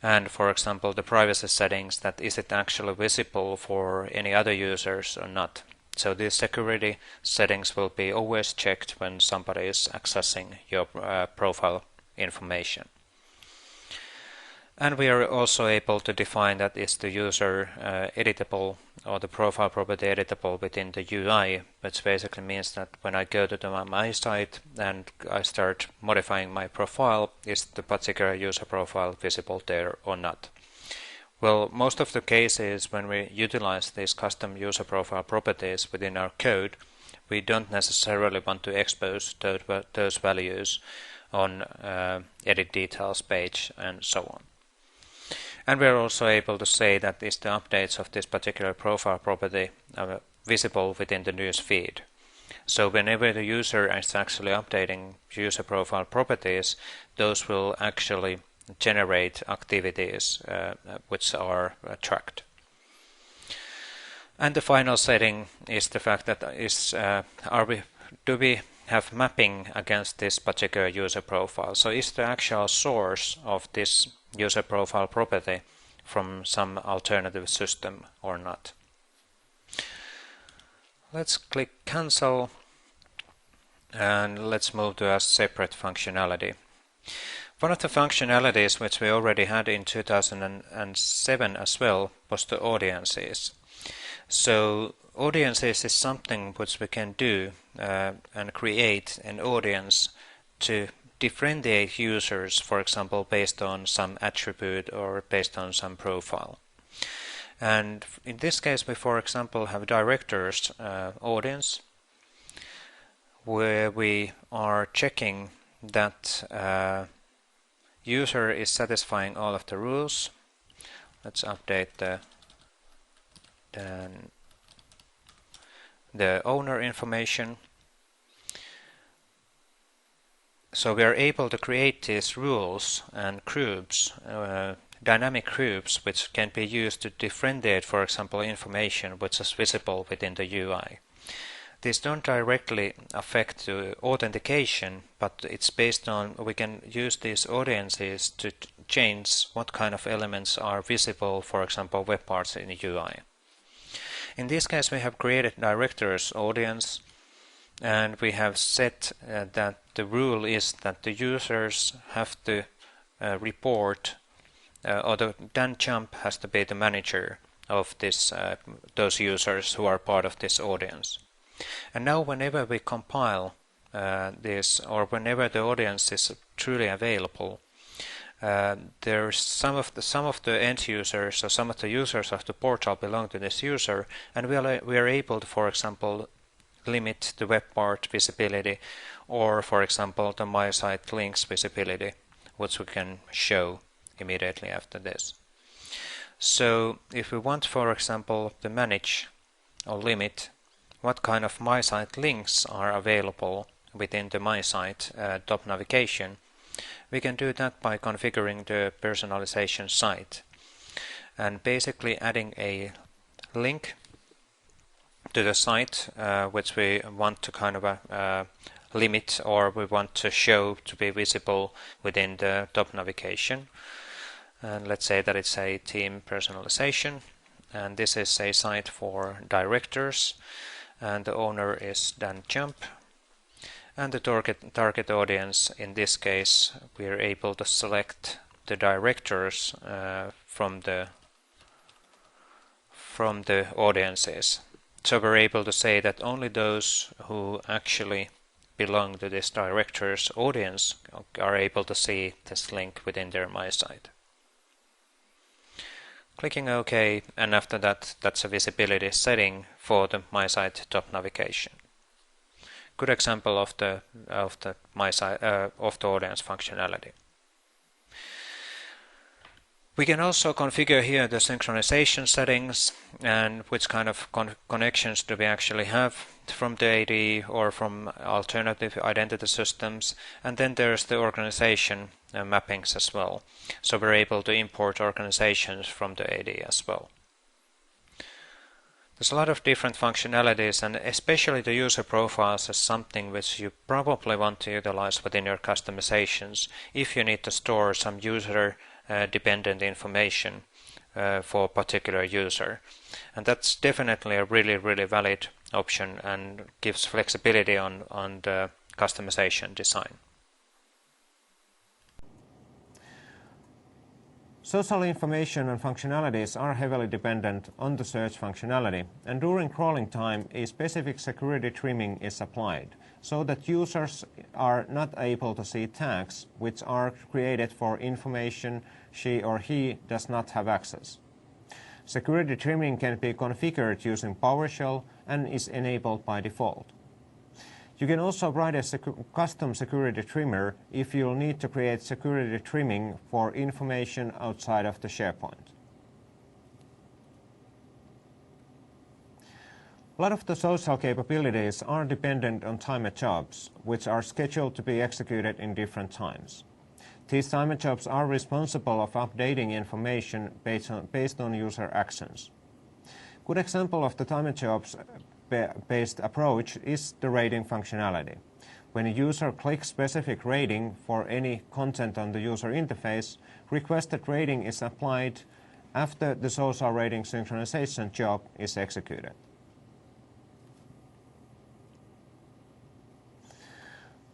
And for example, the privacy settings, that is it actually visible for any other users or not. So these security settings will be always checked when somebody is accessing your profile information. And we are also able to define that is the user editable or the profile property editable within the UI, which basically means that when I go to my site and I start modifying my profile, is the particular user profile visible there or not? Well, most of the cases when we utilize these custom user profile properties within our code, we don't necessarily want to expose those values on edit details page and so on. And we are also able to say that is the updates of this particular profile property visible within the news feed. So whenever the user is actually updating user profile properties, those will actually generate activities which are tracked. And the final setting is the fact that do we have mapping against this particular user profile? So is the actual source of this user profile property from some alternative system or not? Let's click cancel and let's move to a separate functionality. One of the functionalities which we already had in 2007 as well was the audiences. So audiences is something which we can do and create an audience to differentiate users, for example, based on some attribute or based on some profile. And in this case, we, for example, have directors audience, where we are checking that user is satisfying all of the rules. Let's update the owner information. So we are able to create these rules and groups, dynamic groups, which can be used to differentiate, for example, information which is visible within the UI. These don't directly affect the authentication, but it's based on, we can use these audiences to change what kind of elements are visible, for example, web parts in the UI. In this case, we have created directors audience, and we have set that the rule is that the users have to report, or the Dan Jump has to be the manager of this those users who are part of this audience. And now whenever we compile this, or whenever the audience is truly available, there's some of the end users or some of the users of the portal belong to this user, and we are able to, for example, limit the web part visibility, or for example the my site links visibility, which we can show immediately after this. So if we want, for example, to manage or limit what kind of my site links are available within the my site top navigation, we can do that by configuring the personalization site and basically adding a link to the site which we want to kind of limit, or we want to show to be visible within the top navigation. And let's say that it's a team personalization, and this is a site for directors, and the owner is Dan Jump, and the target audience, in this case we are able to select the directors from the audiences. So we're able to say that only those who actually belong to this director's audience are able to see this link within their my site. Clicking OK, and after that, that's a visibility setting for the my site top navigation. Good example of the my site of the audience functionality. We can also configure here the synchronization settings and which kind of connections do we actually have from the AD or from alternative identity systems, and then there's the organization mappings as well. So we're able to import organizations from the AD as well. There's a lot of different functionalities, and especially the user profiles is something which you probably want to utilize within your customizations if you need to store some user dependent information for a particular user. And that's definitely a really valid option and gives flexibility on the customization design. Social information and functionalities are heavily dependent on the search functionality, and during crawling time a specific security trimming is applied so that users are not able to see tags which are created for information she or he does not have access. Security trimming can be configured using PowerShell and is enabled by default. You can also write a custom security trimmer if you'll need to create security trimming for information outside of the SharePoint. A lot of the social capabilities are dependent on timed jobs, which are scheduled to be executed in different times. These timed jobs are responsible of updating information based on user actions. Good example of the timed jobs based approach is the rating functionality. When a user clicks specific rating for any content on the user interface, requested rating is applied after the social rating synchronization job is executed.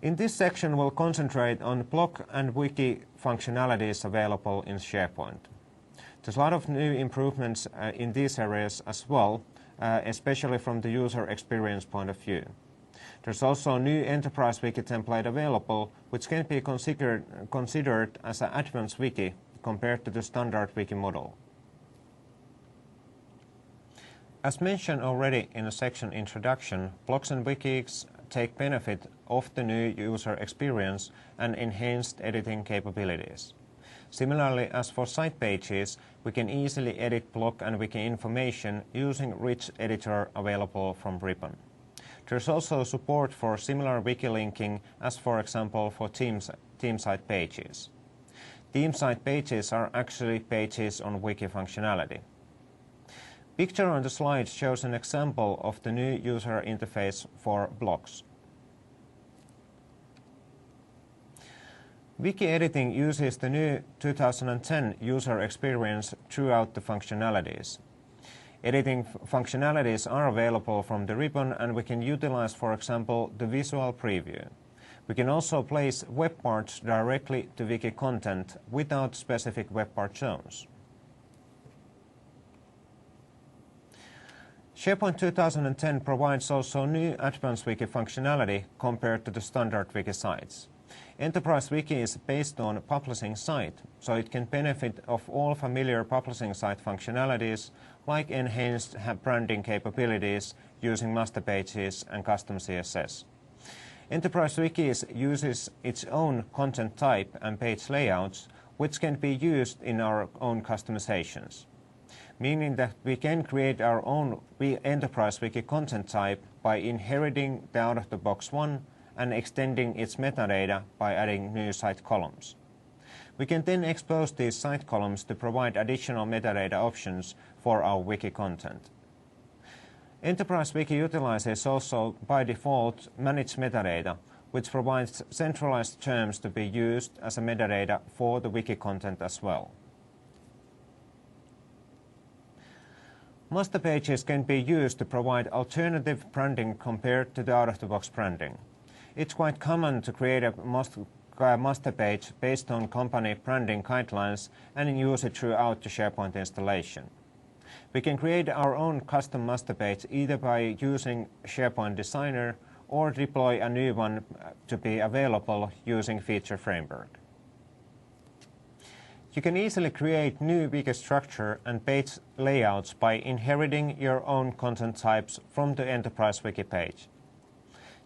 In this section, we'll concentrate on blog and wiki functionalities available in SharePoint. There's a lot of new improvements in these areas as well, especially from the user experience point of view. There's also a new Enterprise Wiki template available, which can be considered as an advanced wiki compared to the standard wiki model. As mentioned already in the section introduction, blogs and wikis take benefit of the new user experience and enhanced editing capabilities. Similarly, as for site pages, we can easily edit blog and wiki information using rich editor available from Ribbon. There's also support for similar wiki linking as, for example, for theme site pages. Theme site pages are actually pages on wiki functionality. Picture on the slide shows an example of the new user interface for blogs. Wiki editing uses the new 2010 user experience throughout the functionalities. Editing functionalities are available from the ribbon, and we can utilize, for example, the visual preview. We can also place web parts directly to wiki content without specific web part zones. SharePoint 2010 provides also new advanced wiki functionality compared to the standard wiki sites. Enterprise Wiki is based on a publishing site, so it can benefit of all familiar publishing site functionalities like enhanced branding capabilities using master pages and custom CSS. Enterprise Wiki uses its own content type and page layouts, which can be used in our own customizations, meaning that we can create our own Enterprise Wiki content type by inheriting the out-of-the-box one and extending its metadata by adding new site columns. We can then expose these site columns to provide additional metadata options for our wiki content. Enterprise Wiki utilizes also by default managed metadata, which provides centralized terms to be used as a metadata for the wiki content as well. Master pages can be used to provide alternative branding compared to the out-of-the-box branding. It's quite common to create a master page based on company branding guidelines and use it throughout the SharePoint installation. We can create our own custom master page either by using SharePoint Designer or deploy a new one to be available using Feature Framework. You can easily create new wiki structure and page layouts by inheriting your own content types from the Enterprise Wiki page.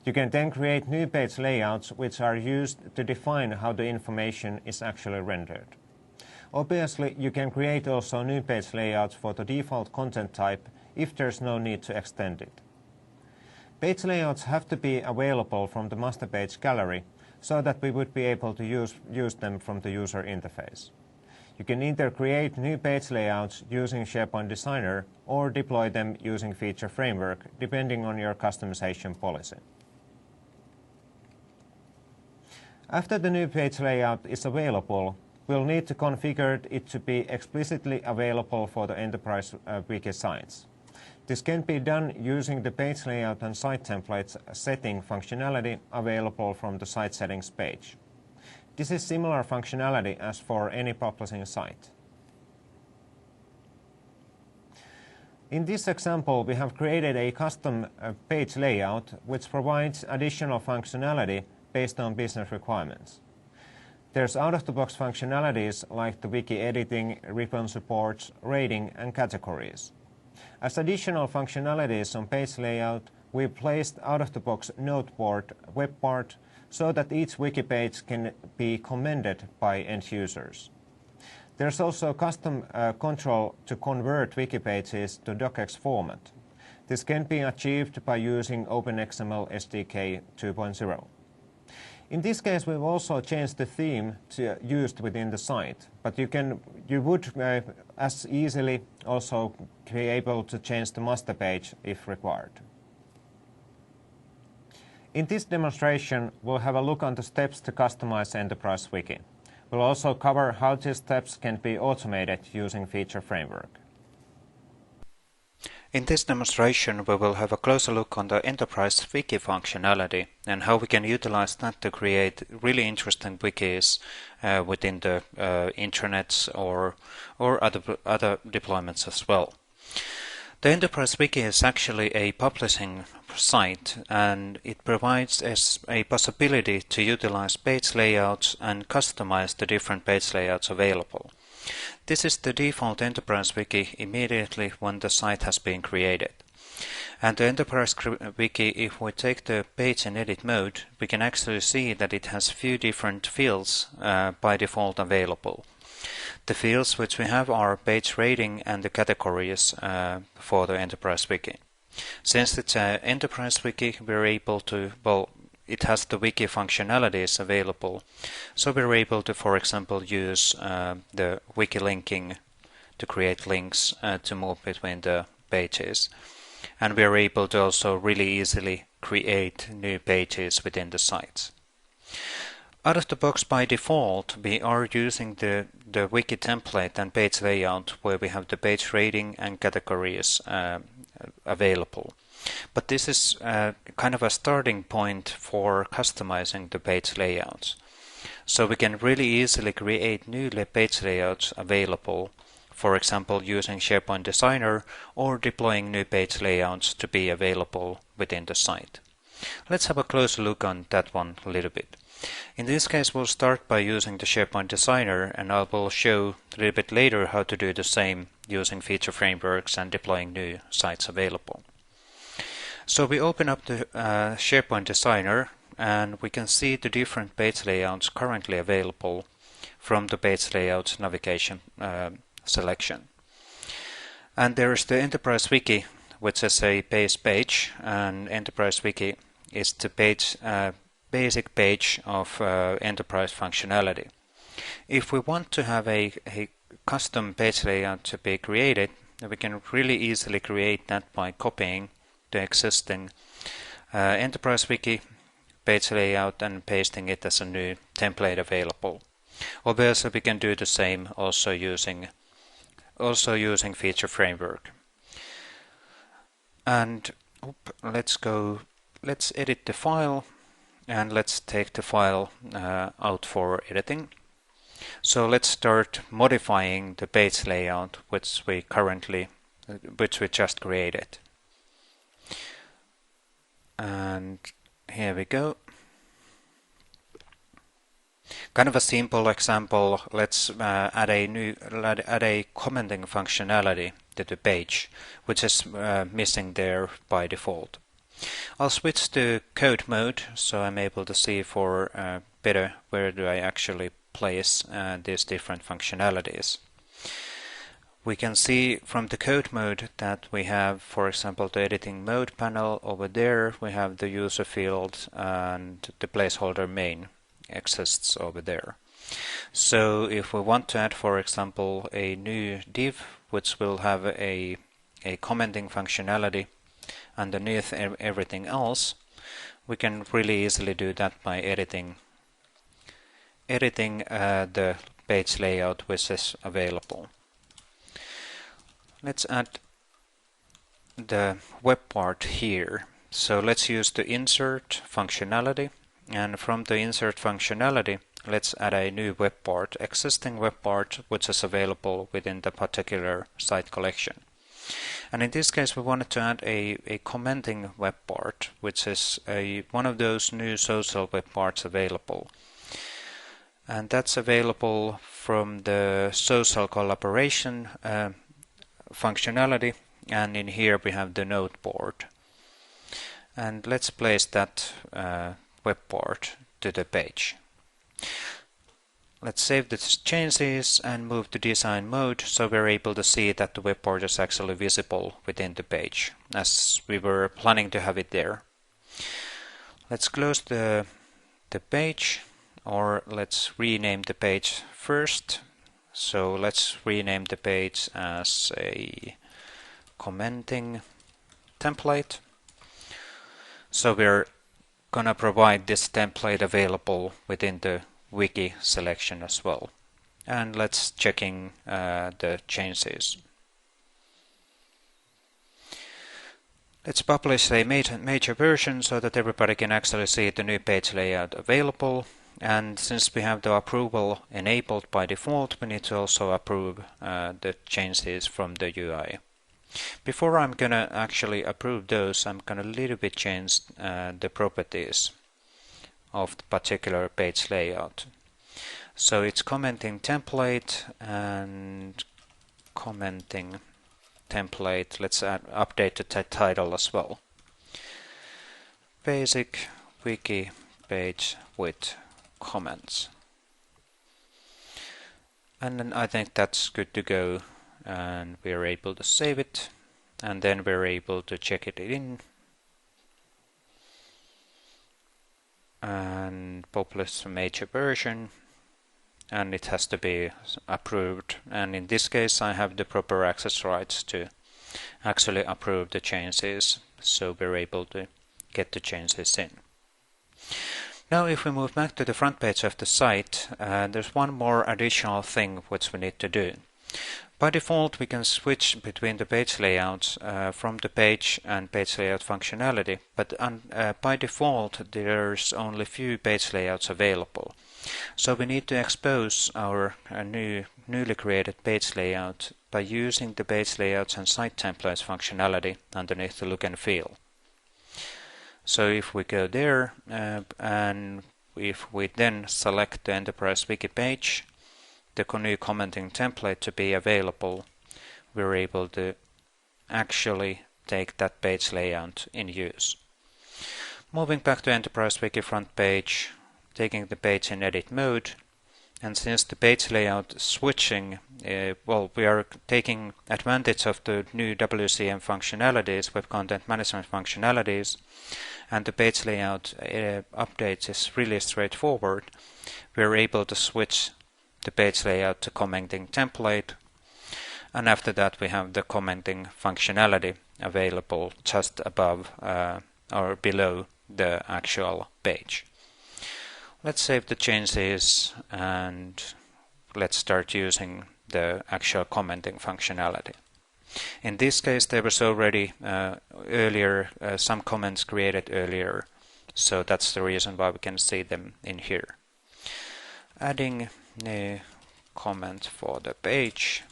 You can then create new page layouts which are used to define how the information is actually rendered. Obviously, you can create also new page layouts for the default content type if there's no need to extend it. Page layouts have to be available from the master page gallery so that we would be able to use them from the user interface. You can either create new page layouts using SharePoint Designer or deploy them using Feature Framework, depending on your customization policy. After the new page layout is available, we'll need to configure it to be explicitly available for the Enterprise Wiki sites. This can be done using the page layout and site templates setting functionality available from the site settings page. This is similar functionality as for any publishing site. In this example, we have created a custom page layout which provides additional functionality based on business requirements. There's out-of-the-box functionalities like the wiki editing, ribbon supports, rating, and categories. As additional functionalities on page layout, we placed out-of-the-box noteboard web part so that each wiki page can be commended by end users. There's also custom control to convert wiki pages to docx format. This can be achieved by using OpenXML SDK 2.0. In this case, we've also changed the theme used within the site, but you would as easily also be able to change the master page if required. In this demonstration, we'll have a look on the steps to customize Enterprise Wiki. We'll also cover how these steps can be automated using Feature Framework. In this demonstration, we will have a closer look on the Enterprise Wiki functionality and how we can utilize that to create really interesting wikis within the intranets or other deployments as well. The Enterprise Wiki is actually a publishing site, and it provides us a possibility to utilize page layouts and customize the different page layouts available. This is the default Enterprise Wiki immediately when the site has been created. And the Enterprise Wiki, if we take the page and edit mode, we can actually see that it has few different fields by default available. The fields which we have are page rating and the categories for the Enterprise Wiki. Since it's an Enterprise Wiki, we're able to, it has the wiki functionalities available, so we're able to, for example, use the wiki linking to create links to move between the pages. And we're able to also really easily create new pages within the sites. Out of the box by default, we are using the wiki template and page layout where we have the page rating and categories available. But this is kind of a starting point for customizing the page layouts. So we can really easily create new page layouts available, for example using SharePoint Designer or deploying new page layouts to be available within the site. Let's have a closer look on that one a little bit. In this case, we'll start by using the SharePoint Designer, and I will show a little bit later how to do the same using feature frameworks and deploying new sites available. So we open up the SharePoint Designer, and we can see the different page layouts currently available from the page layout navigation selection. And there is the Enterprise Wiki, which is a base page, and Enterprise Wiki is the page basic page of enterprise functionality. If we want to have a custom page layout to be created, we can really easily create that by copying the existing Enterprise Wiki page layout and pasting it as a new template available. Obviously, we can do the same also using Feature Framework. And let's edit the file. And let's take the file out for editing. So let's start modifying the page layout which we just created. And here we go. Kind of a simple example. Let's add a commenting functionality to the page, which is missing there by default. I'll switch to code mode so I'm able to see for better where do I actually place these different functionalities. We can see from the code mode that we have, for example, the editing mode panel over there. We have the user field and the placeholder main exists over there. So if we want to add, for example, a new div which will have a commenting functionality underneath everything else, we can really easily do that by editing the page layout which is available. Let's add the web part here. So let's use the insert functionality, and from the insert functionality let's add a new web part, existing web part which is available within the particular site collection. And in this case we wanted to add a commenting web part, which is one of those new social web parts available. And that's available from the social collaboration functionality, and in here we have the node board. And let's place that web part to the page. let's save the changes and move to design mode, so we're able to see that the web port is actually visible within the page, as we were planning to have it there. Let's close the page, or let's rename the page first. So let's rename the page as a commenting template. So we're gonna provide this template available within the wiki selection as well. And let's checking the changes. Let's publish a major version so that everybody can actually see the new page layout available. And since we have the approval enabled by default, we need to also approve the changes from the UI. Before I'm gonna actually approve those, I'm gonna a little bit change the properties of the particular page layout. So it's commenting template and commenting template. Let's update the title as well. Basic wiki page with comments. And then I think that's good to go, and we're able to save it, and then we're able to check it in and publish a major version, and it has to be approved. And in this case I have the proper access rights to actually approve the changes, so we're able to get the changes in. Now if we move back to the front page of the site, there's one more additional thing which we need to do. By default we can switch between the page layouts from the page and page layout functionality, but by default there's only few page layouts available. So we need to expose our newly created page layout by using the page layouts and site templates functionality underneath the look and feel. So if we go there and if we then select the Enterprise Wiki page, the new commenting template to be available, we're able to actually take that page layout in use. Moving back to Enterprise Wiki front page, taking the page in edit mode, and since the page layout switching, we are taking advantage of the new WCM functionalities, web content management functionalities, and the page layout updates is really straightforward. We're able to switch the page layout to commenting template, and after that we have the commenting functionality available just above or below the actual page. Let's save the changes and let's start using the actual commenting functionality. In this case there was already earlier some comments created earlier, so that's the reason why we can see them in here. Adding new comment for the page,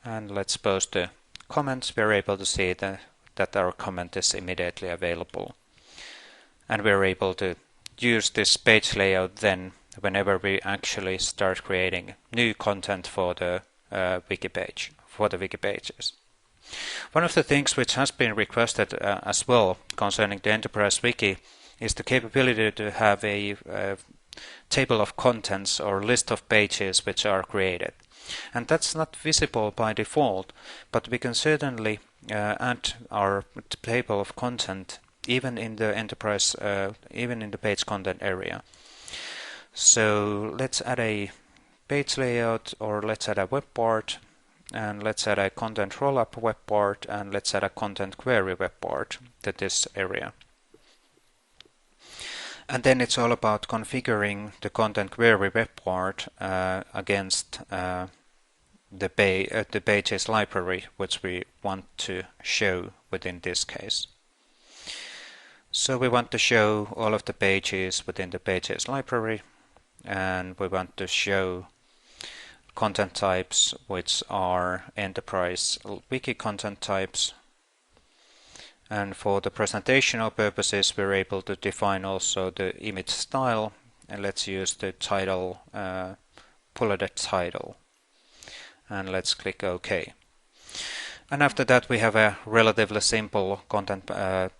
and let's post the comments. We're able to see that our comment is immediately available, and we're able to use this page layout then whenever we actually start creating new content for the wiki page, for the wiki pages. One of the things which has been requested as well concerning the Enterprise Wiki is the capability to have a table of contents or list of pages which are created. And that's not visible by default, but we can certainly add our table of content even in the enterprise, even in the page content area. So let's add a page layout, or let's add a web part, and let's add a content rollup web part, and let's add a content query web part to this area. And then it's all about configuring the content query web part against the pages library which we want to show within this case. So we want to show all of the pages within the pages library, and we want to show content types which are Enterprise Wiki content types. And for the presentational purposes we're able to define also the image style, and let's use the title, bulleted title, and let's click OK. And after that we have a relatively simple content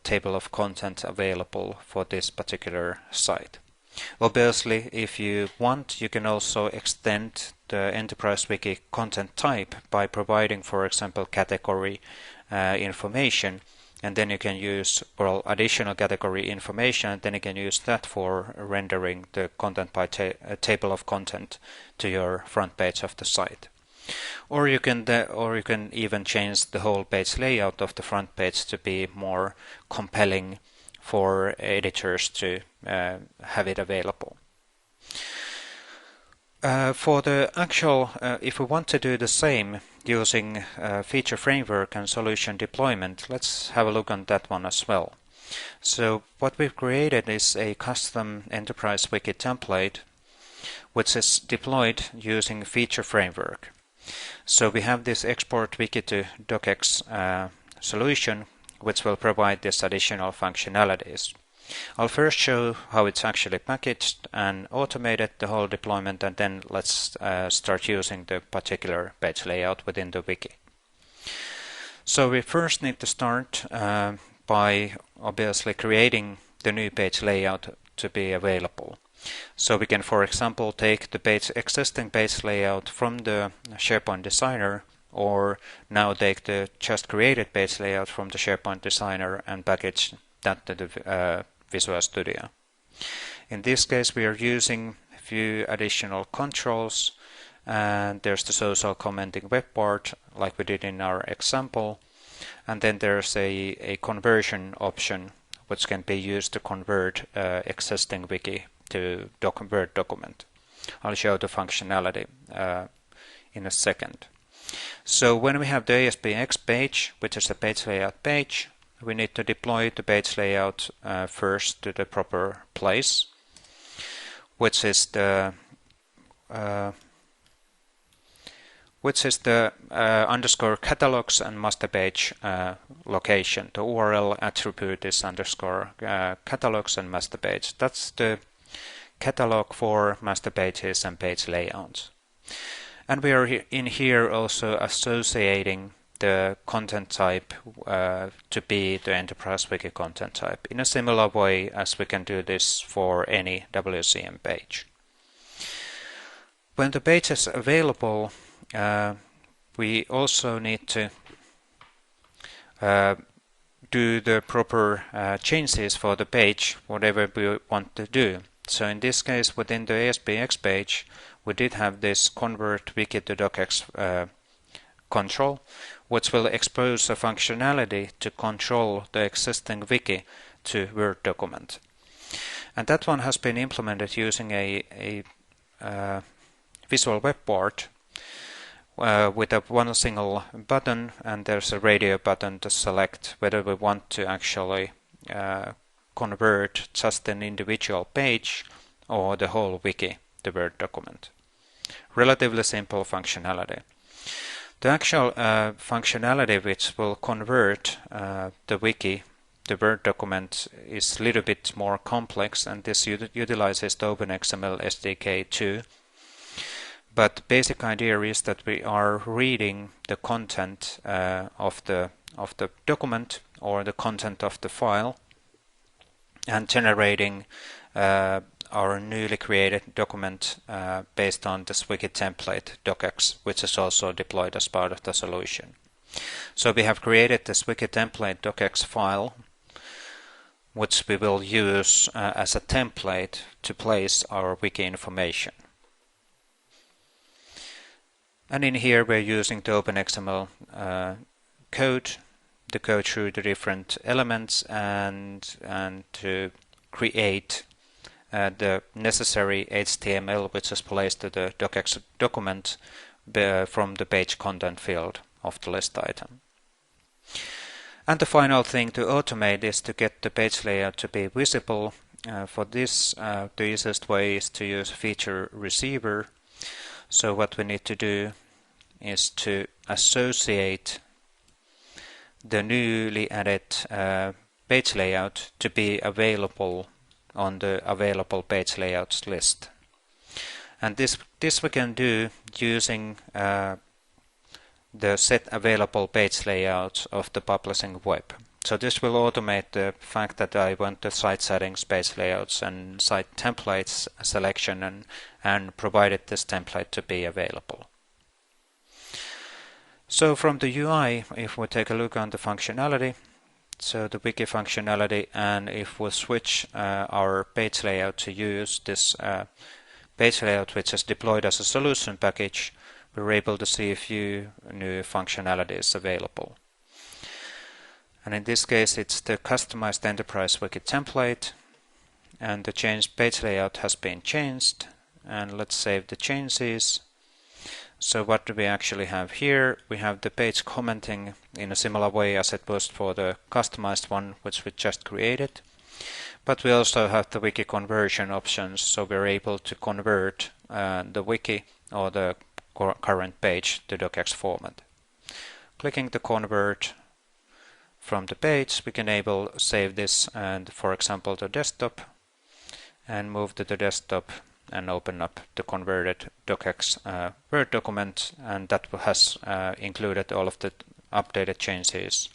table of content available for this particular site. Obviously, if you want, you can also extend the Enterprise Wiki content type by providing, for example, category information, and then you can use additional category information, and then you can use that for rendering the content by table of content to your front page of the site. Or you can even change the whole page layout of the front page to be more compelling for editors to have it available. For the actual, if we want to do the same using feature framework and solution deployment, let's have a look on that one as well. So what we've created is a custom Enterprise Wiki template which is deployed using feature framework. So we have this export wiki to docx solution which will provide this additional functionalities. I'll first show how it's actually packaged and automated the whole deployment, and then let's start using the particular page layout within the wiki. So we first need to start by obviously creating the new page layout to be available. So we can, for example, take the existing page layout from the SharePoint Designer, or now take the just created page layout from the SharePoint Designer and package that to the Visual Studio. In this case, we are using a few additional controls, and there's the social commenting web part like we did in our example, and then there's a conversion option which can be used to convert existing wiki to Word document. I'll show the functionality in a second. So when we have the ASPX page, which is a page layout page, we need to deploy the page layout first to the proper place, which is the underscore catalogs and master page location. The URL attribute is underscore catalogs and master page. That's the catalog for master pages and page layouts. And we are in here also associating the content type to be the Enterprise Wiki content type in a similar way as we can do this for any WCM page. When the page is available, we also need to do the proper changes for the page, whatever we want to do. So in this case, within the ASPX page, we did have this convert wiki to docx control, which will expose a functionality to control the existing wiki to Word document. And that one has been implemented using a visual web part with one single button, and there's a radio button to select whether we want to actually convert just an individual page or the whole wiki to Word document. Relatively simple functionality. The actual functionality which will convert the wiki to Word document is a little bit more complex, and this utilizes the OpenXML SDK too. But the basic idea is that we are reading the content of the document or the content of the file and generating our newly created document based on this wiki template docx, which is also deployed as part of the solution. So we have created this wiki template docx file, which we will use as a template to place our wiki information. And in here we're using the OpenXML code to go through the different elements and to create the necessary HTML which is placed to the docx document from the page content field of the list item. And the final thing to automate is to get the page layout to be visible. For this, the easiest way is to use feature receiver. So what we need to do is to associate the newly added page layout to be available on the available page layouts list. And this we can do using the set available page layout of the publishing web. So this will automate the fact that I want the site settings, page layouts, and site templates selection and provided this template to be available. So from the UI, if we take a look on the functionality, so the wiki functionality, and if we switch our page layout to use this page layout which is deployed as a solution package, we're able to see a few new functionalities available. And in this case, it's the customized enterprise wiki template, and the changed page layout has been changed. And let's save the changes. So what do we actually have here? We have the page commenting in a similar way as it was for the customized one, which we just created. But we also have the wiki conversion options, so we're able to convert the wiki or the current page to docx format. Clicking the convert from the page, we can save this and, for example, to desktop, and move to the desktop and open up the converted docx Word document, and that has included all of the updated changes,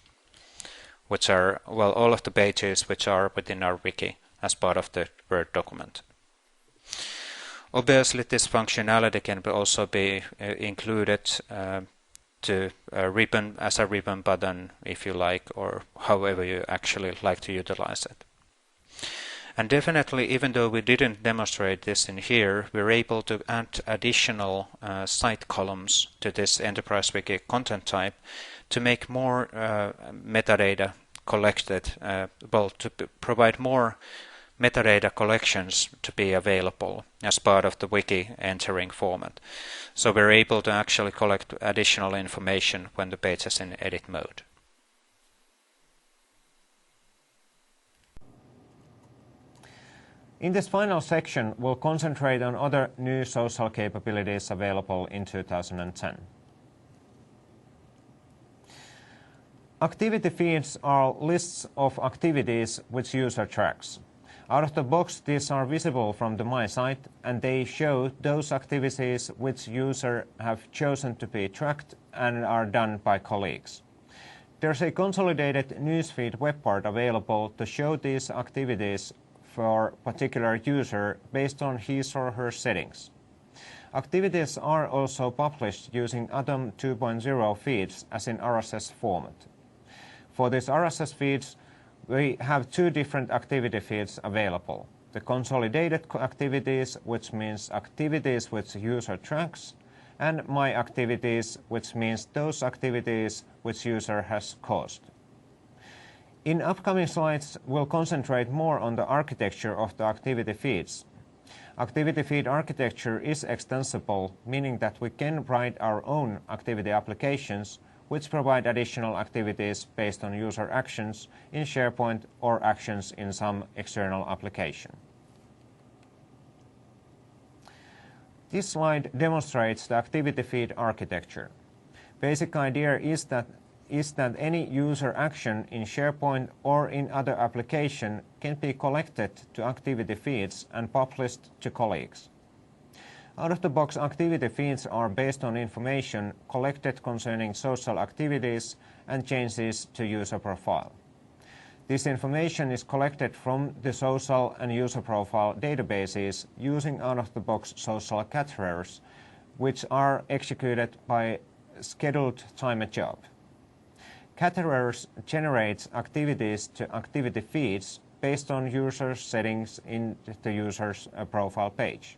which are, well, all of the pages which are within our wiki as part of the Word document. Obviously, this functionality can also be included to ribbon as a ribbon button, if you like, or however you actually like to utilize it. And definitely, even though we didn't demonstrate this in here, we're able to add additional site columns to this Enterprise Wiki content type to make more metadata collected, to provide more metadata collections to be available as part of the wiki entering format. So we're able to actually collect additional information when the page is in edit mode. In this final section, we'll concentrate on other new social capabilities available in 2010. Activity feeds are lists of activities which user tracks. Out of the box, these are visible from the My Site, and they show those activities which users have chosen to be tracked and are done by colleagues. There's a consolidated newsfeed web part available to show these activities for a particular user based on his or her settings. Activities are also published using Atom 2.0 feeds as in RSS format. For these RSS feeds, we have two different activity feeds available. The consolidated activities, which means activities which user tracks, and My Activities, which means those activities which user has caused. In upcoming slides, we'll concentrate more on the architecture of the activity feeds. Activity feed architecture is extensible, meaning that we can write our own activity applications which provide additional activities based on user actions in SharePoint or actions in some external application. This slide demonstrates the activity feed architecture. Basic idea is that any user action in SharePoint or in other application can be collected to activity feeds and published to colleagues. Out-of-the-box activity feeds are based on information collected concerning social activities and changes to user profile. This information is collected from the social and user profile databases using out-of-the-box social caterers, which are executed by scheduled timer job. Caterers generates activities to activity feeds based on users' settings in the user's profile page.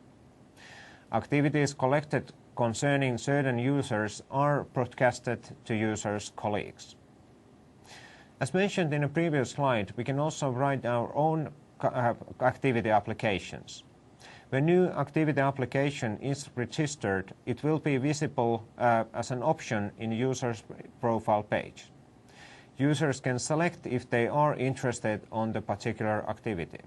Activities collected concerning certain users are broadcasted to users' colleagues. As mentioned in a previous slide, we can also write our own activity applications. When new activity application is registered, it will be visible as an option in user's profile page. Users can select if they are interested on the particular activity.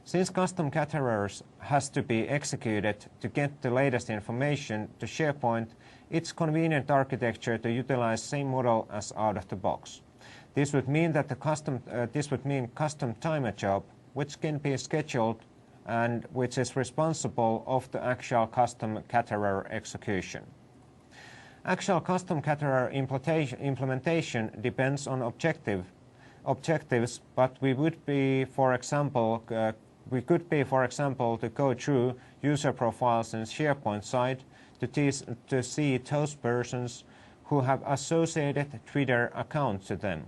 Since custom caterers has to be executed to get the latest information to SharePoint, it's convenient architecture to utilize same model as out of the box. This would mean that custom timer job, which can be scheduled and which is responsible of the actual custom caterer execution. Actual custom caterer implementation depends on objective, objectives, but we could be, for example, to go through user profiles in SharePoint site to see those persons who have associated Twitter account to them.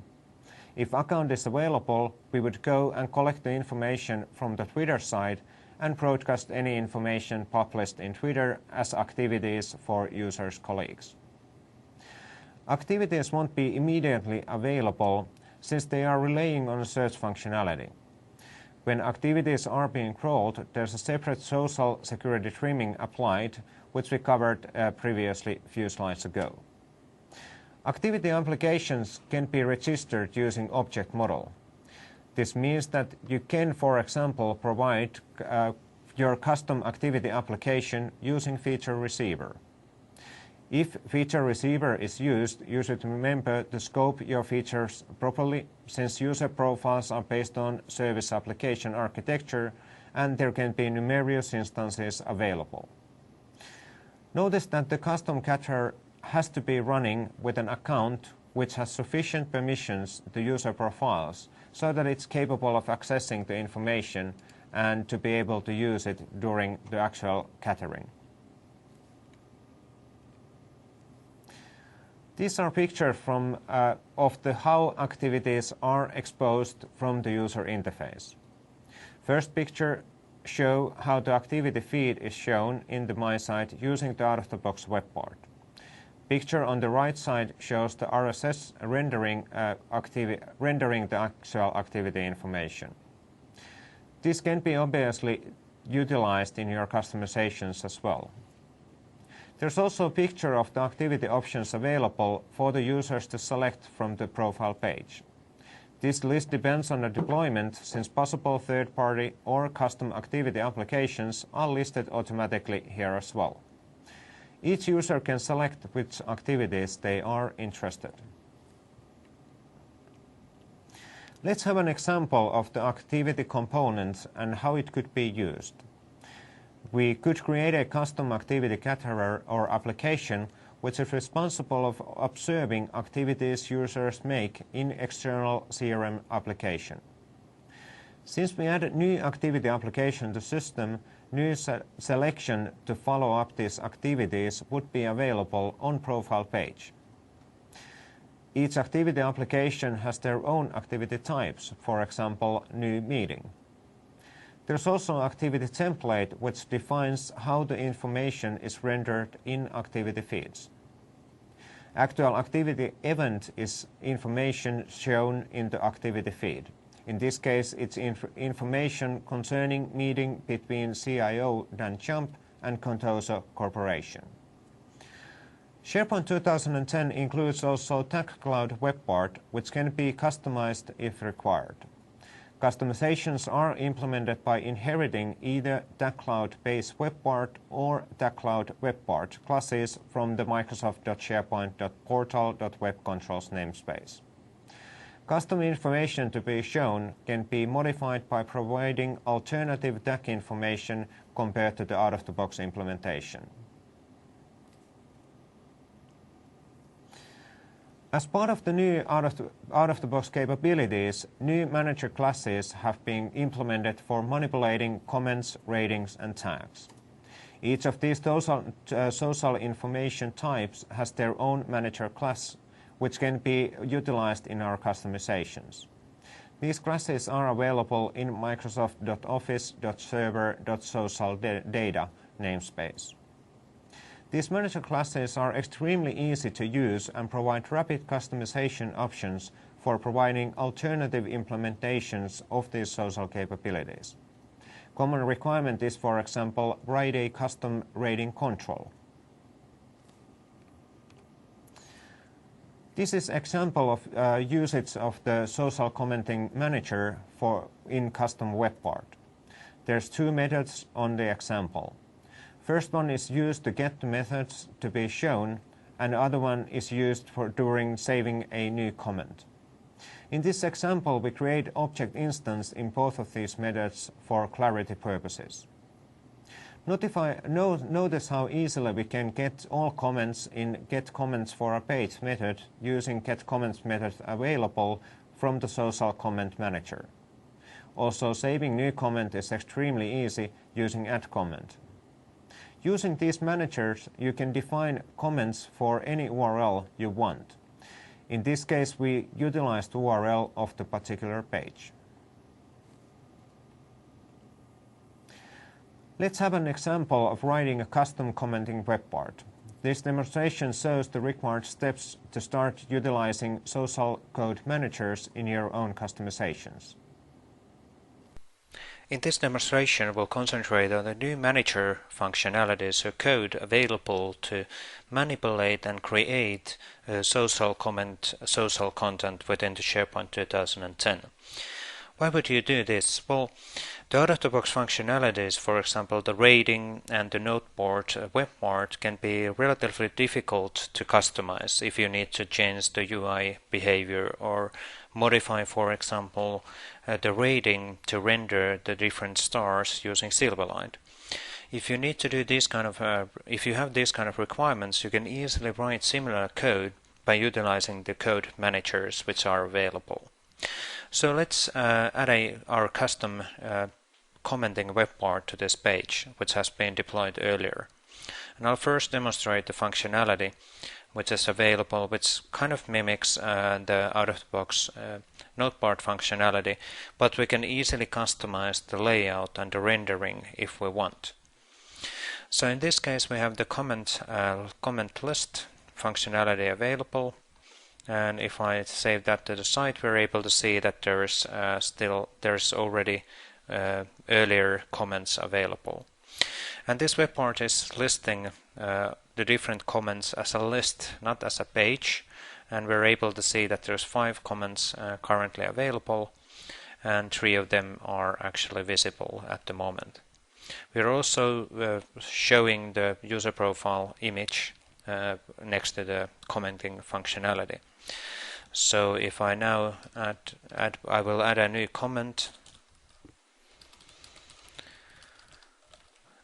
If account is available, we would go and collect the information from the Twitter side and broadcast any information published in Twitter as activities for users' colleagues. Activities won't be immediately available since they are relying on search functionality. When activities are being crawled, there's a separate social security trimming applied, which we covered previously a few slides ago. Activity applications can be registered using object model. This means that you can, for example, provide your custom activity application using feature receiver. If feature receiver is used, you should remember to scope your features properly, since user profiles are based on service application architecture and there can be numerous instances available. Notice that the custom caterer has to be running with an account which has sufficient permissions to user profiles so that it's capable of accessing the information and to be able to use it during the actual catering. These are pictures from of how activities are exposed from the user interface. First picture shows how the activity feed is shown in the My Site using the out-of-the-box web part. Picture on the right side shows the RSS rendering the actual activity information. This can be obviously utilized in your customizations as well. There's also a picture of the activity options available for the users to select from the profile page. This list depends on the deployment, since possible third-party or custom activity applications are listed automatically here as well. Each user can select which activities they are interested. Let's have an example of the activity components and how it could be used. We could create a custom activity caterer or application which is responsible of observing activities users make in external CRM application. Since we add a new activity application to system, new selection to follow up these activities would be available on profile page. Each activity application has their own activity types, for example, new meeting. There's also an activity template which defines how the information is rendered in activity feeds. Actual activity event is information shown in the activity feed. In this case, it's information concerning meeting between CIO Dan Jump and Contoso Corporation. SharePoint 2010 includes also Tag Cloud web part, which can be customized if required. Customizations are implemented by inheriting either Tag Cloud base web part or Tag Cloud web part classes from the Microsoft.SharePoint.Portal.WebControls namespace. Custom information to be shown can be modified by providing alternative tag information compared to the out-of-the-box implementation. As part of the new out-of-the-box capabilities, new manager classes have been implemented for manipulating comments, ratings, and tags. Each of these social information types has their own manager class, which can be utilized in our customizations. These classes are available in Microsoft.Office.Server.Social namespace. These manager classes are extremely easy to use and provide rapid customization options for providing alternative implementations of these social capabilities. Common requirement is, for example, write a custom rating control. This is an example of usage of the social commenting manager in custom web part. There's two methods on the example. First one is used to get the methods to be shown, and the other one is used during saving a new comment. In this example, we create object instance in both of these methods for clarity purposes. Notice how easily we can get all comments in getComments for a page method using getComments method available from the social comment manager. Also, saving new comment is extremely easy using add comment. Using these managers, you can define comments for any URL you want. In this case, we utilized the URL of the particular page. Let's have an example of writing a custom commenting web part. This demonstration shows the required steps to start utilizing social code managers in your own customizations. In this demonstration, we'll concentrate on the new manager functionalities or code available to manipulate and create social content within the SharePoint 2010. Why would you do this? Well, the out-of-the-box functionalities, for example, the rating and the noteboard web part, can be relatively difficult to customize if you need to change the UI behavior or modify, for example, the rating to render the different stars using Silverlight. If you need to do this kind of, if you have these kind of requirements, you can easily write similar code by utilizing the code managers which are available. So let's add our custom commenting web part to this page, which has been deployed earlier. And I'll first demonstrate the functionality which is available, which kind of mimics the out-of-the-box noteboard functionality, but we can easily customize the layout and the rendering if we want. So in this case, we have the comment list functionality available. And if I save that to the site, we're able to see that there's already earlier comments available. And this web part is listing the different comments as a list, not as a page. And we're able to see that there's 5 comments currently available, and 3 of them are actually visible at the moment. We're also showing the user profile image next to the commenting functionality. So if I now I will add a new comment,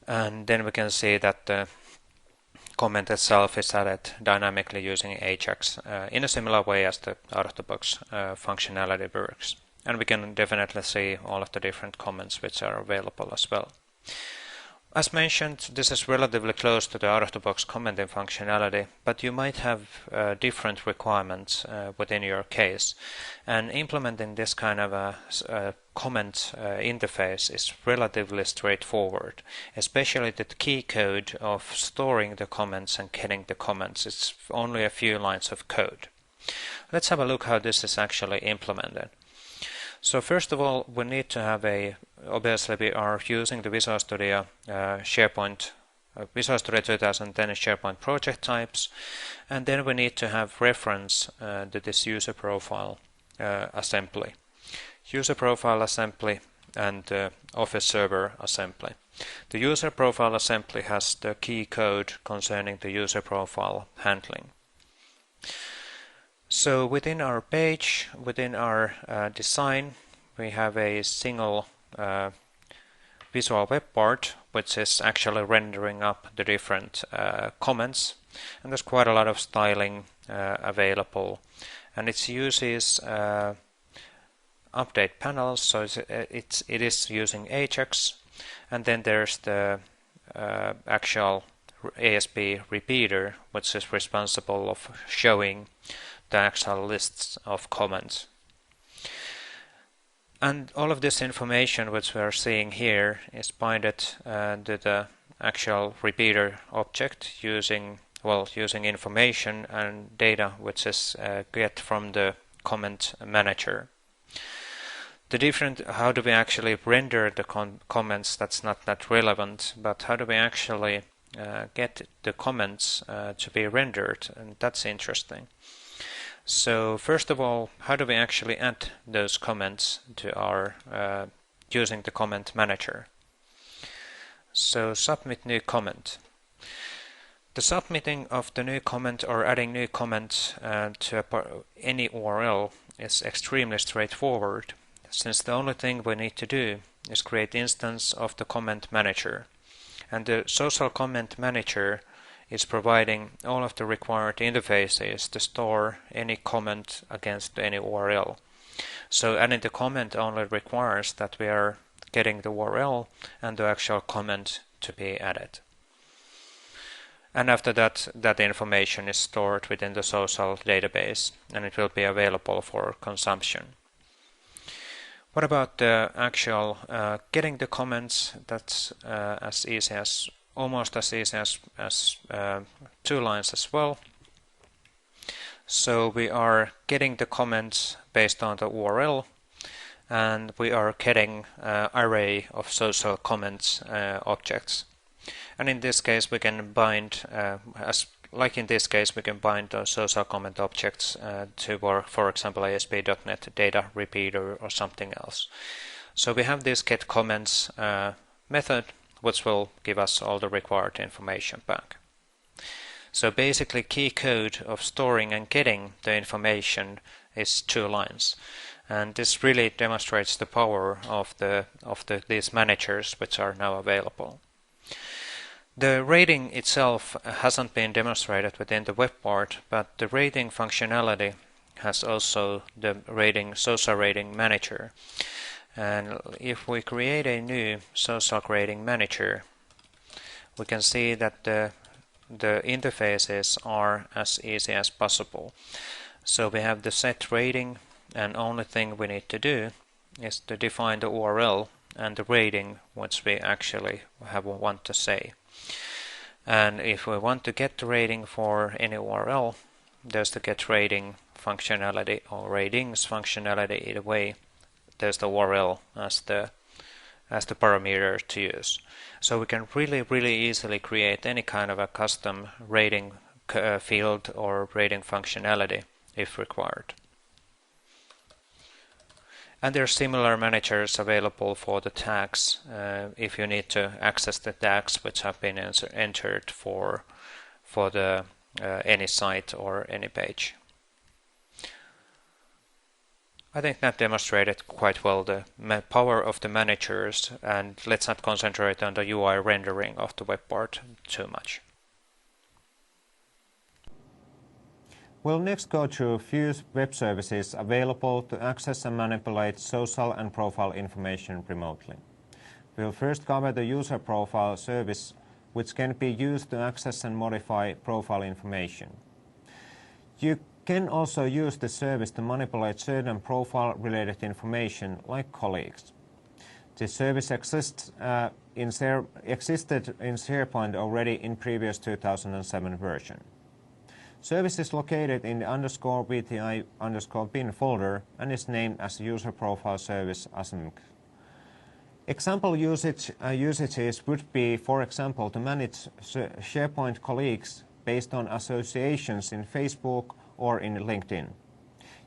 and then we can see that the comment itself is added dynamically using Ajax in a similar way as the out-of-the-box functionality works. And we can definitely see all of the different comments which are available as well. As mentioned, this is relatively close to the out-of-the-box commenting functionality, but you might have different requirements within your case. And implementing this kind of a comment interface is relatively straightforward, especially the key code of storing the comments and getting the comments. It's only a few lines of code. Let's have a look how this is actually implemented. So first of all, we need to have obviously we are using the Visual Studio Visual Studio 2010 SharePoint project types, and then we need to have reference to this user profile assembly. User profile assembly and Office server assembly. The user profile assembly has the key code concerning the user profile handling. So within our page, within our design, we have a single visual web part which is actually rendering up the different comments, and there's quite a lot of styling available, and it uses update panels, so it is using Ajax, and then there's the actual ASP repeater which is responsible of showing the actual lists of comments. And all of this information which we are seeing here is binded to the actual repeater object using information and data which is get from the comment manager. How do we actually render the comments, that's not that relevant, but how do we actually get the comments to be rendered, and that's interesting. So first of all, how do we actually add those comments to our using the comment manager? So submit new comment. The submitting of the new comment or adding new comments to any URL is extremely straightforward, since the only thing we need to do is create instance of the comment manager, and the social comment manager is providing all of the required interfaces to store any comment against any URL. Adding the comment only requires that we are getting the URL and the actual comment to be added. And after that, that information is stored within the social database and it will be available for consumption. What about the actual getting the comments? That's almost as easy as 2 lines as well. So we are getting the comments based on the URL, and we are getting an array of social comments objects. And in this case, we can bind, we can bind the social comment objects to, for example, ASP.NET Data Repeater or something else. So we have this getComments method, which will give us all the required information back. So basically, key code of storing and getting the information is 2 lines. And this really demonstrates the power of these managers which are now available. The rating itself hasn't been demonstrated within the web part, but the rating functionality has also the social rating manager. And if we create a new social rating manager, we can see that the interfaces are as easy as possible. So we have the set rating, and only thing we need to do is to define the URL and the rating which we actually want to say. And if we want to get the rating for any URL, there's the get rating functionality or ratings functionality. Either way, there's the URL as the parameter to use. So we can really easily create any kind of a custom rating field or rating functionality if required. And there are similar managers available for the tags if you need to access the tags which have been entered for the any site or any page. I think that demonstrated quite well the power of the managers, and let's not concentrate on the UI rendering of the web part too much. We'll next go through a few web services available to access and manipulate social and profile information remotely. We'll first cover the user profile service, which can be used to access and modify profile information. You can also use the service to manipulate certain profile-related information, like colleagues. This service existed in SharePoint already in previous 2007 version. Service is located in the _VTI_bin folder and is named as user profile service async. Example usages would be, for example, to manage SharePoint colleagues based on associations in Facebook or in LinkedIn.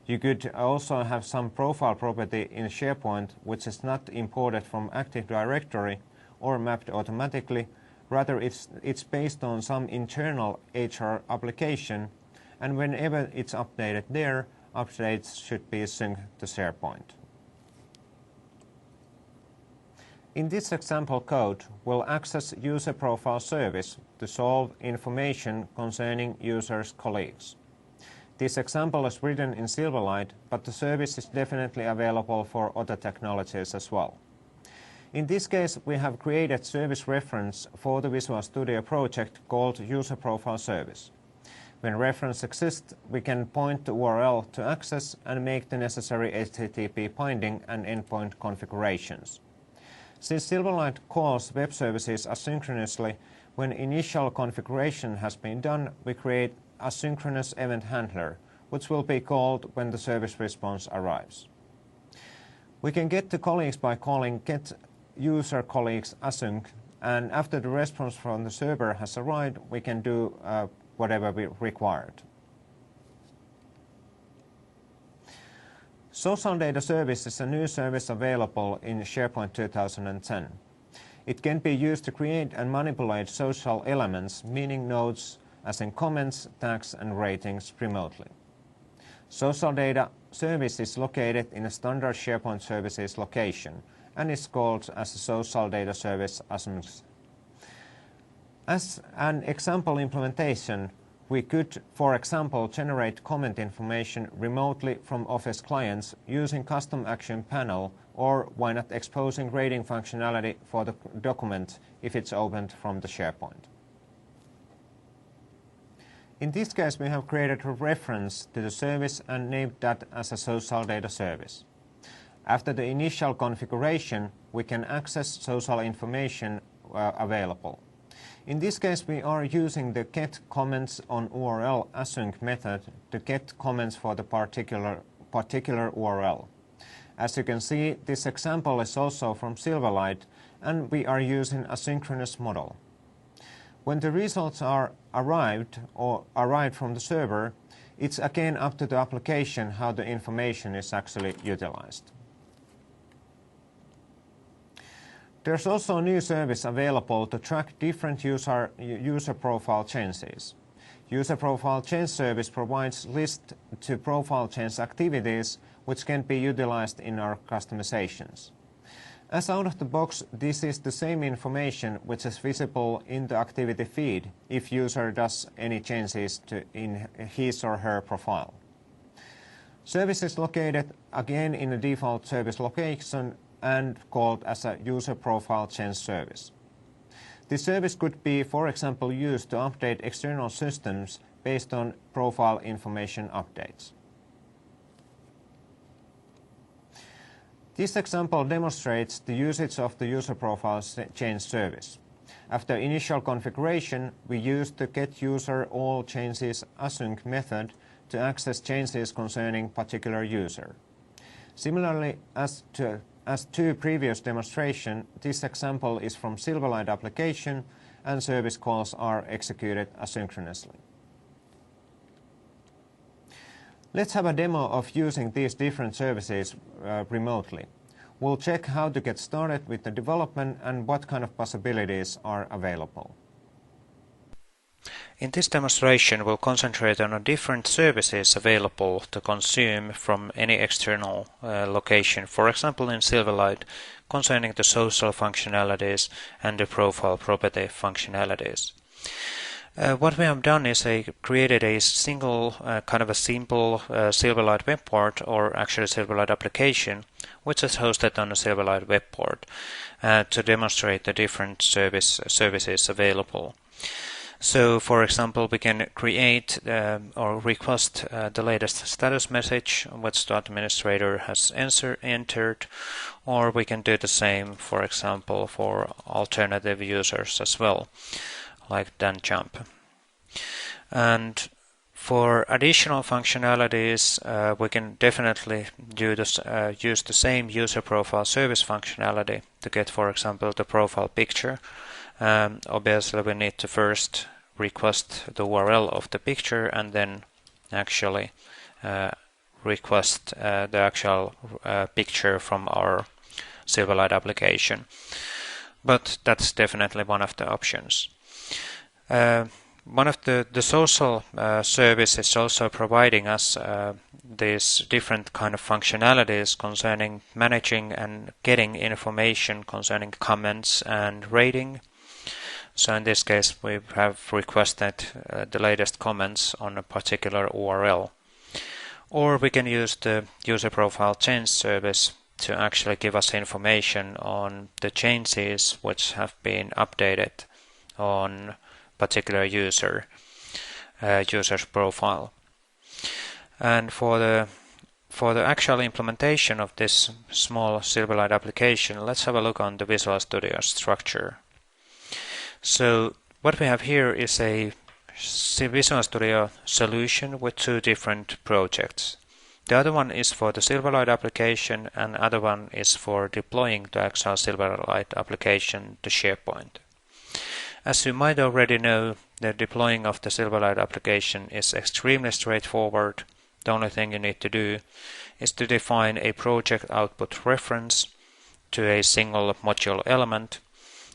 You could also have some profile property in SharePoint which is not imported from Active Directory or mapped automatically. Rather, it's based on some internal HR application, and whenever it's updated there, updates should be synced to SharePoint. In this example code, we'll access user profile service to solve information concerning users' colleagues. This example is written in Silverlight, but the service is definitely available for other technologies as well. In this case, we have created service reference for the Visual Studio project called User Profile Service. When reference exists, we can point the URL to access and make the necessary HTTP binding and endpoint configurations. Since Silverlight calls web services asynchronously, when initial configuration has been done, we create a synchronous event handler, which will be called when the service response arrives. We can get the colleagues by calling get user colleagues async, and after the response from the server has arrived, we can do whatever we required. Social Data Service is a new service available in SharePoint 2010. It can be used to create and manipulate social elements, meaning nodes, as in comments, tags, and ratings remotely. Social Data Service is located in a standard SharePoint services location and is called as a Social Data Service async. As an example implementation, We could, for example, generate comment information remotely from Office clients using custom action panel, or why not exposing rating functionality for the document if it's opened from the SharePoint. In this case, we have created a reference to the service and named that as a social data service. After the initial configuration, we can access social information available. In this case, we are using the get comments on URL async method to get comments for the particular URL. As you can see, this example is also from Silverlight, and we are using a synchronous model. When the results are arrived from the server, it's again up to the application how the information is actually utilized. There's also a new service available to track different user profile changes. User profile change service provides list to profile change activities which can be utilized in our customizations. As out of the box, this is the same information which is visible in the activity feed if user does any changes in his or her profile. Service is located again in a default service location and called as a user profile change service. This service could be, for example, used to update external systems based on profile information updates. This example demonstrates the usage of the user profile change service. After initial configuration, we used the get user all changes async method to access changes concerning particular user. Similarly, as to previous demonstration, this example is from Silverlight application and service calls are executed asynchronously. Let's have a demo of using these different services remotely. We'll check how to get started with the development and what kind of possibilities are available. In this demonstration, we'll concentrate on the different services available to consume from any external location, for example in Silverlight, concerning the social functionalities and the profile property functionalities. What we have done is created a single kind of a simple Silverlight web port, or actually Silverlight application, which is hosted on a Silverlight web port to demonstrate the different services available. So, for example, we can create or request the latest status message which the administrator has entered, or we can do the same, for example, for alternative users as well, like Dan Jump. And for additional functionalities, we can definitely use the same user profile service functionality to get, for example, the profile picture. Obviously, we need to first request the URL of the picture and then actually request the actual picture from our Silverlight application. But that's definitely one of the options. One of the social service is also providing us these different kind of functionalities concerning managing and getting information concerning comments and rating. So in this case, we have requested the latest comments on a particular URL. Or we can use the user profile change service to actually give us information on the changes which have been updated on particular user's profile. And for the actual implementation of this small Silverlight application, let's have a look on the Visual Studio structure. So what we have here is a Visual Studio solution with two different projects. The other one is for the Silverlight application, and the other one is for deploying the actual Silverlight application to SharePoint. As you might already know, the deploying of the Silverlight application is extremely straightforward. The only thing you need to do is to define a project output reference to a single module element,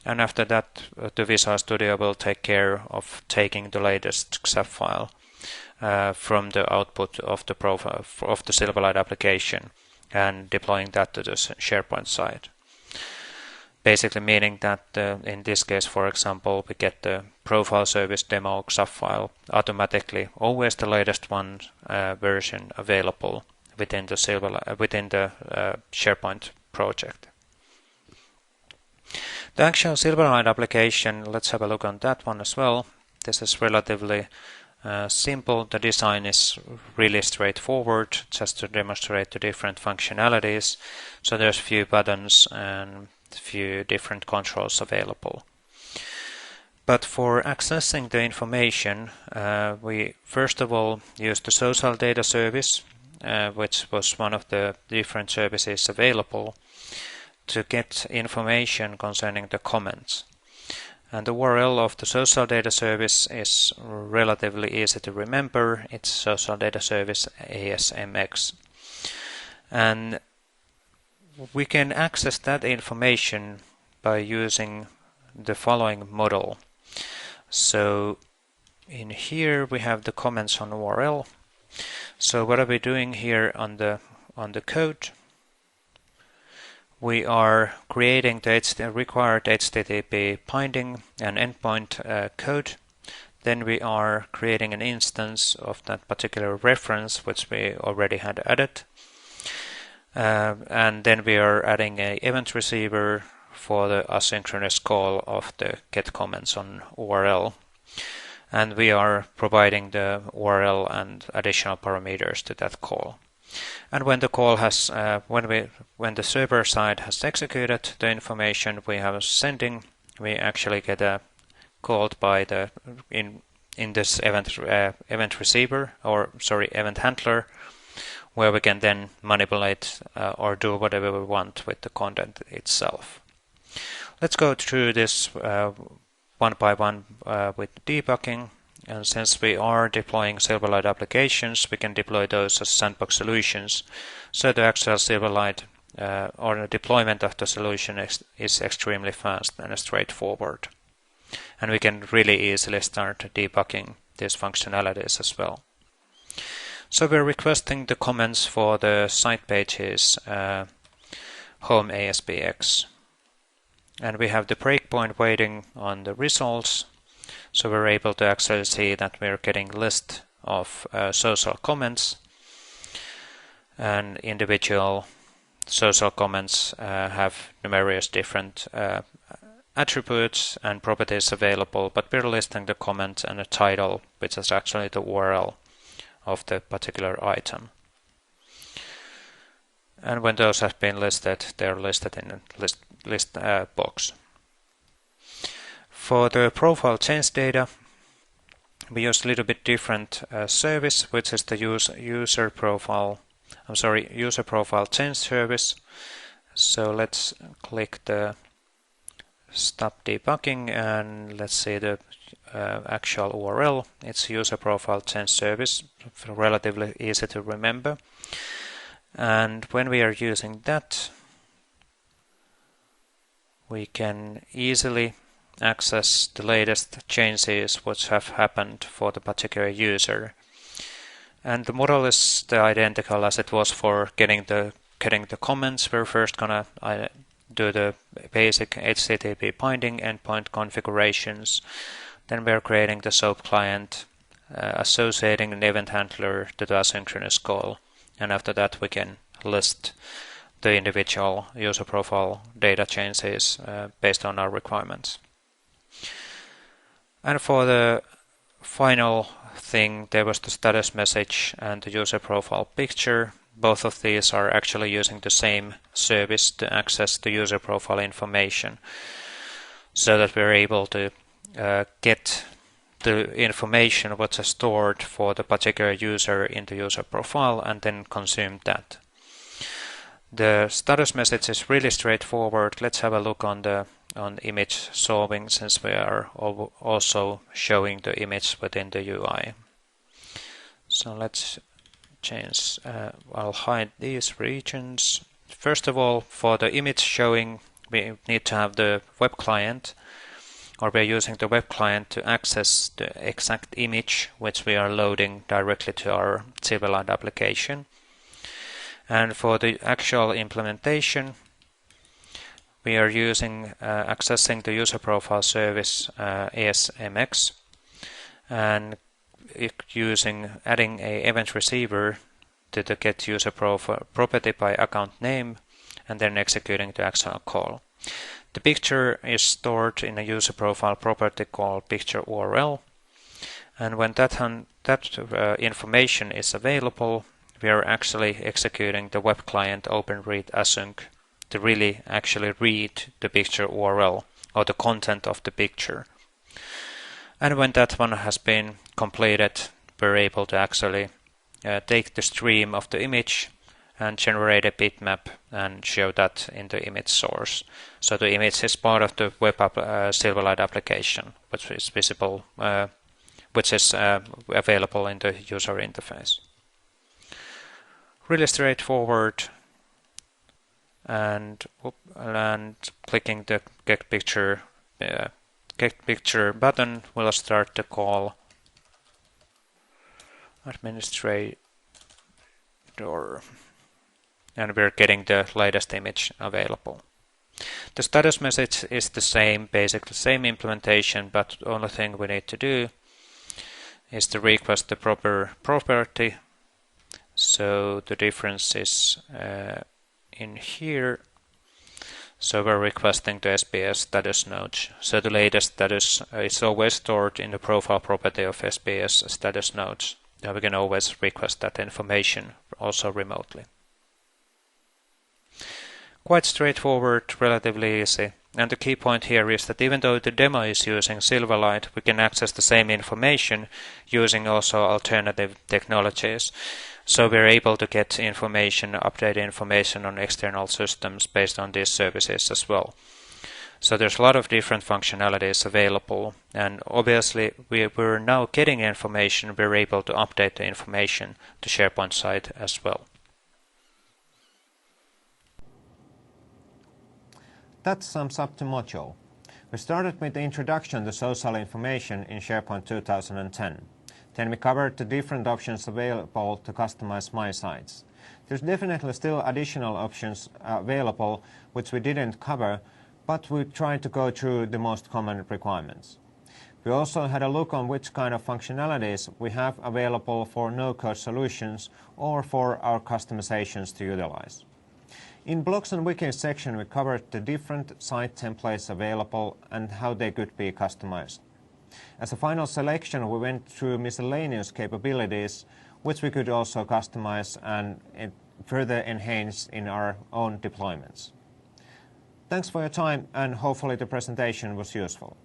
and after that the Visual Studio will take care of taking the latest XAP file from the output of the profile of the Silverlight application and deploying that to the SharePoint side. Basically meaning that in this case, for example, we get the profile service demo XAF file automatically, always the latest one version available within the SharePoint project. The actual Silverlight application, let's have a look on that one as well. This is relatively simple. The design is really straightforward, just to demonstrate the different functionalities. So there's a few buttons and a few different controls available. But for accessing the information, we first of all use the social data service, which was one of the different services available, to get information concerning the comments. And the URL of the social data service is relatively easy to remember. It's social data service ASMX. And we can access that information by using the following model. So in here we have the comments on URL. So what are we doing here on the code? We are creating the required HTTP binding and endpoint code. Then we are creating an instance of that particular reference, which we already had added. And then we are adding an event receiver for the asynchronous call of the get comments on URL. And we are providing the URL and additional parameters to that call. And when the call has, when the server side has executed the information we have sending, we actually get called by the in this event receiver, or sorry, event handler, where we can then manipulate or do whatever we want with the content itself. Let's go through this one by one with debugging. And since we are deploying Silverlight applications, we can deploy those as sandbox solutions. So the actual Silverlight or the deployment of the solution is extremely fast and straightforward. And we can really easily start debugging these functionalities as well. So we're requesting the comments for the site pages home ASPX. And we have the breakpoint waiting on the results. So we're able to actually see that we're getting a list of social comments, and individual social comments have numerous different attributes and properties available, but we're listing the comment and a title, which is actually the URL of the particular item. And when those have been listed, they're listed in a list box. For the profile change data, we use a little bit different service, which is the user profile change service. So let's click the stop debugging and let's see the actual URL. It's user profile change service, relatively easy to remember. And when we are using that, we can easily access the latest changes which have happened for the particular user. And the model is identical as it was for getting the comments. We're first gonna do the basic HTTP binding endpoint configurations. Then we're creating the SOAP client, associating an event handler to the asynchronous call. And after that we can list the individual user profile data changes based on our requirements. And for the final thing, there was the status message and the user profile picture. Both of these are actually using the same service to access the user profile information, so that we're able to get the information which is stored for the particular user in the user profile and then consume that. The status message is really straightforward. Let's have a look on image solving, since we are also showing the image within the UI. So let's change, I'll hide these regions. First of all, for the image showing, we need to have the web client, or we're using the web client to access the exact image which we are loading directly to our Silverlight application. And for the actual implementation, we are using accessing the user profile service ESMX and adding a event receiver to the get user profile property by account name and then executing the actual call. The picture is stored in a user profile property called picture URL, and when that information is available, we are actually executing the web client OpenRead async to really actually read the picture URL or the content of the picture. And when that one has been completed, we're able to actually take the stream of the image and generate a bitmap and show that in the image source. So the image is part of the web Silverlight application, which is visible, which is available in the user interface. Really straightforward. And clicking the get picture button will start the call. Administrator, and we're getting the latest image available. The status message is the same, basically the same implementation, but the only thing we need to do is to request the proper property. So the difference is in here. So we're requesting the SBS status node. So the latest status is always stored in the profile property of SBS status nodes. Now we can always request that information also remotely. Quite straightforward, relatively easy. And the key point here is that even though the demo is using Silverlight, we can access the same information using also alternative technologies. So we're able to get information, update information on external systems based on these services as well. So there's a lot of different functionalities available, and obviously we're now getting information, we're able to update the information to SharePoint side as well. That sums up the module. We started with the introduction to social information in SharePoint 2010. Then we covered the different options available to customize My Sites. There's definitely still additional options available which we didn't cover, but we tried to go through the most common requirements. We also had a look on which kind of functionalities we have available for no-code solutions or for our customizations to utilize. In blogs and wikis section, we covered the different site templates available and how they could be customized. As a final selection, we went through miscellaneous capabilities, which we could also customize and further enhance in our own deployments. Thanks for your time, and hopefully the presentation was useful.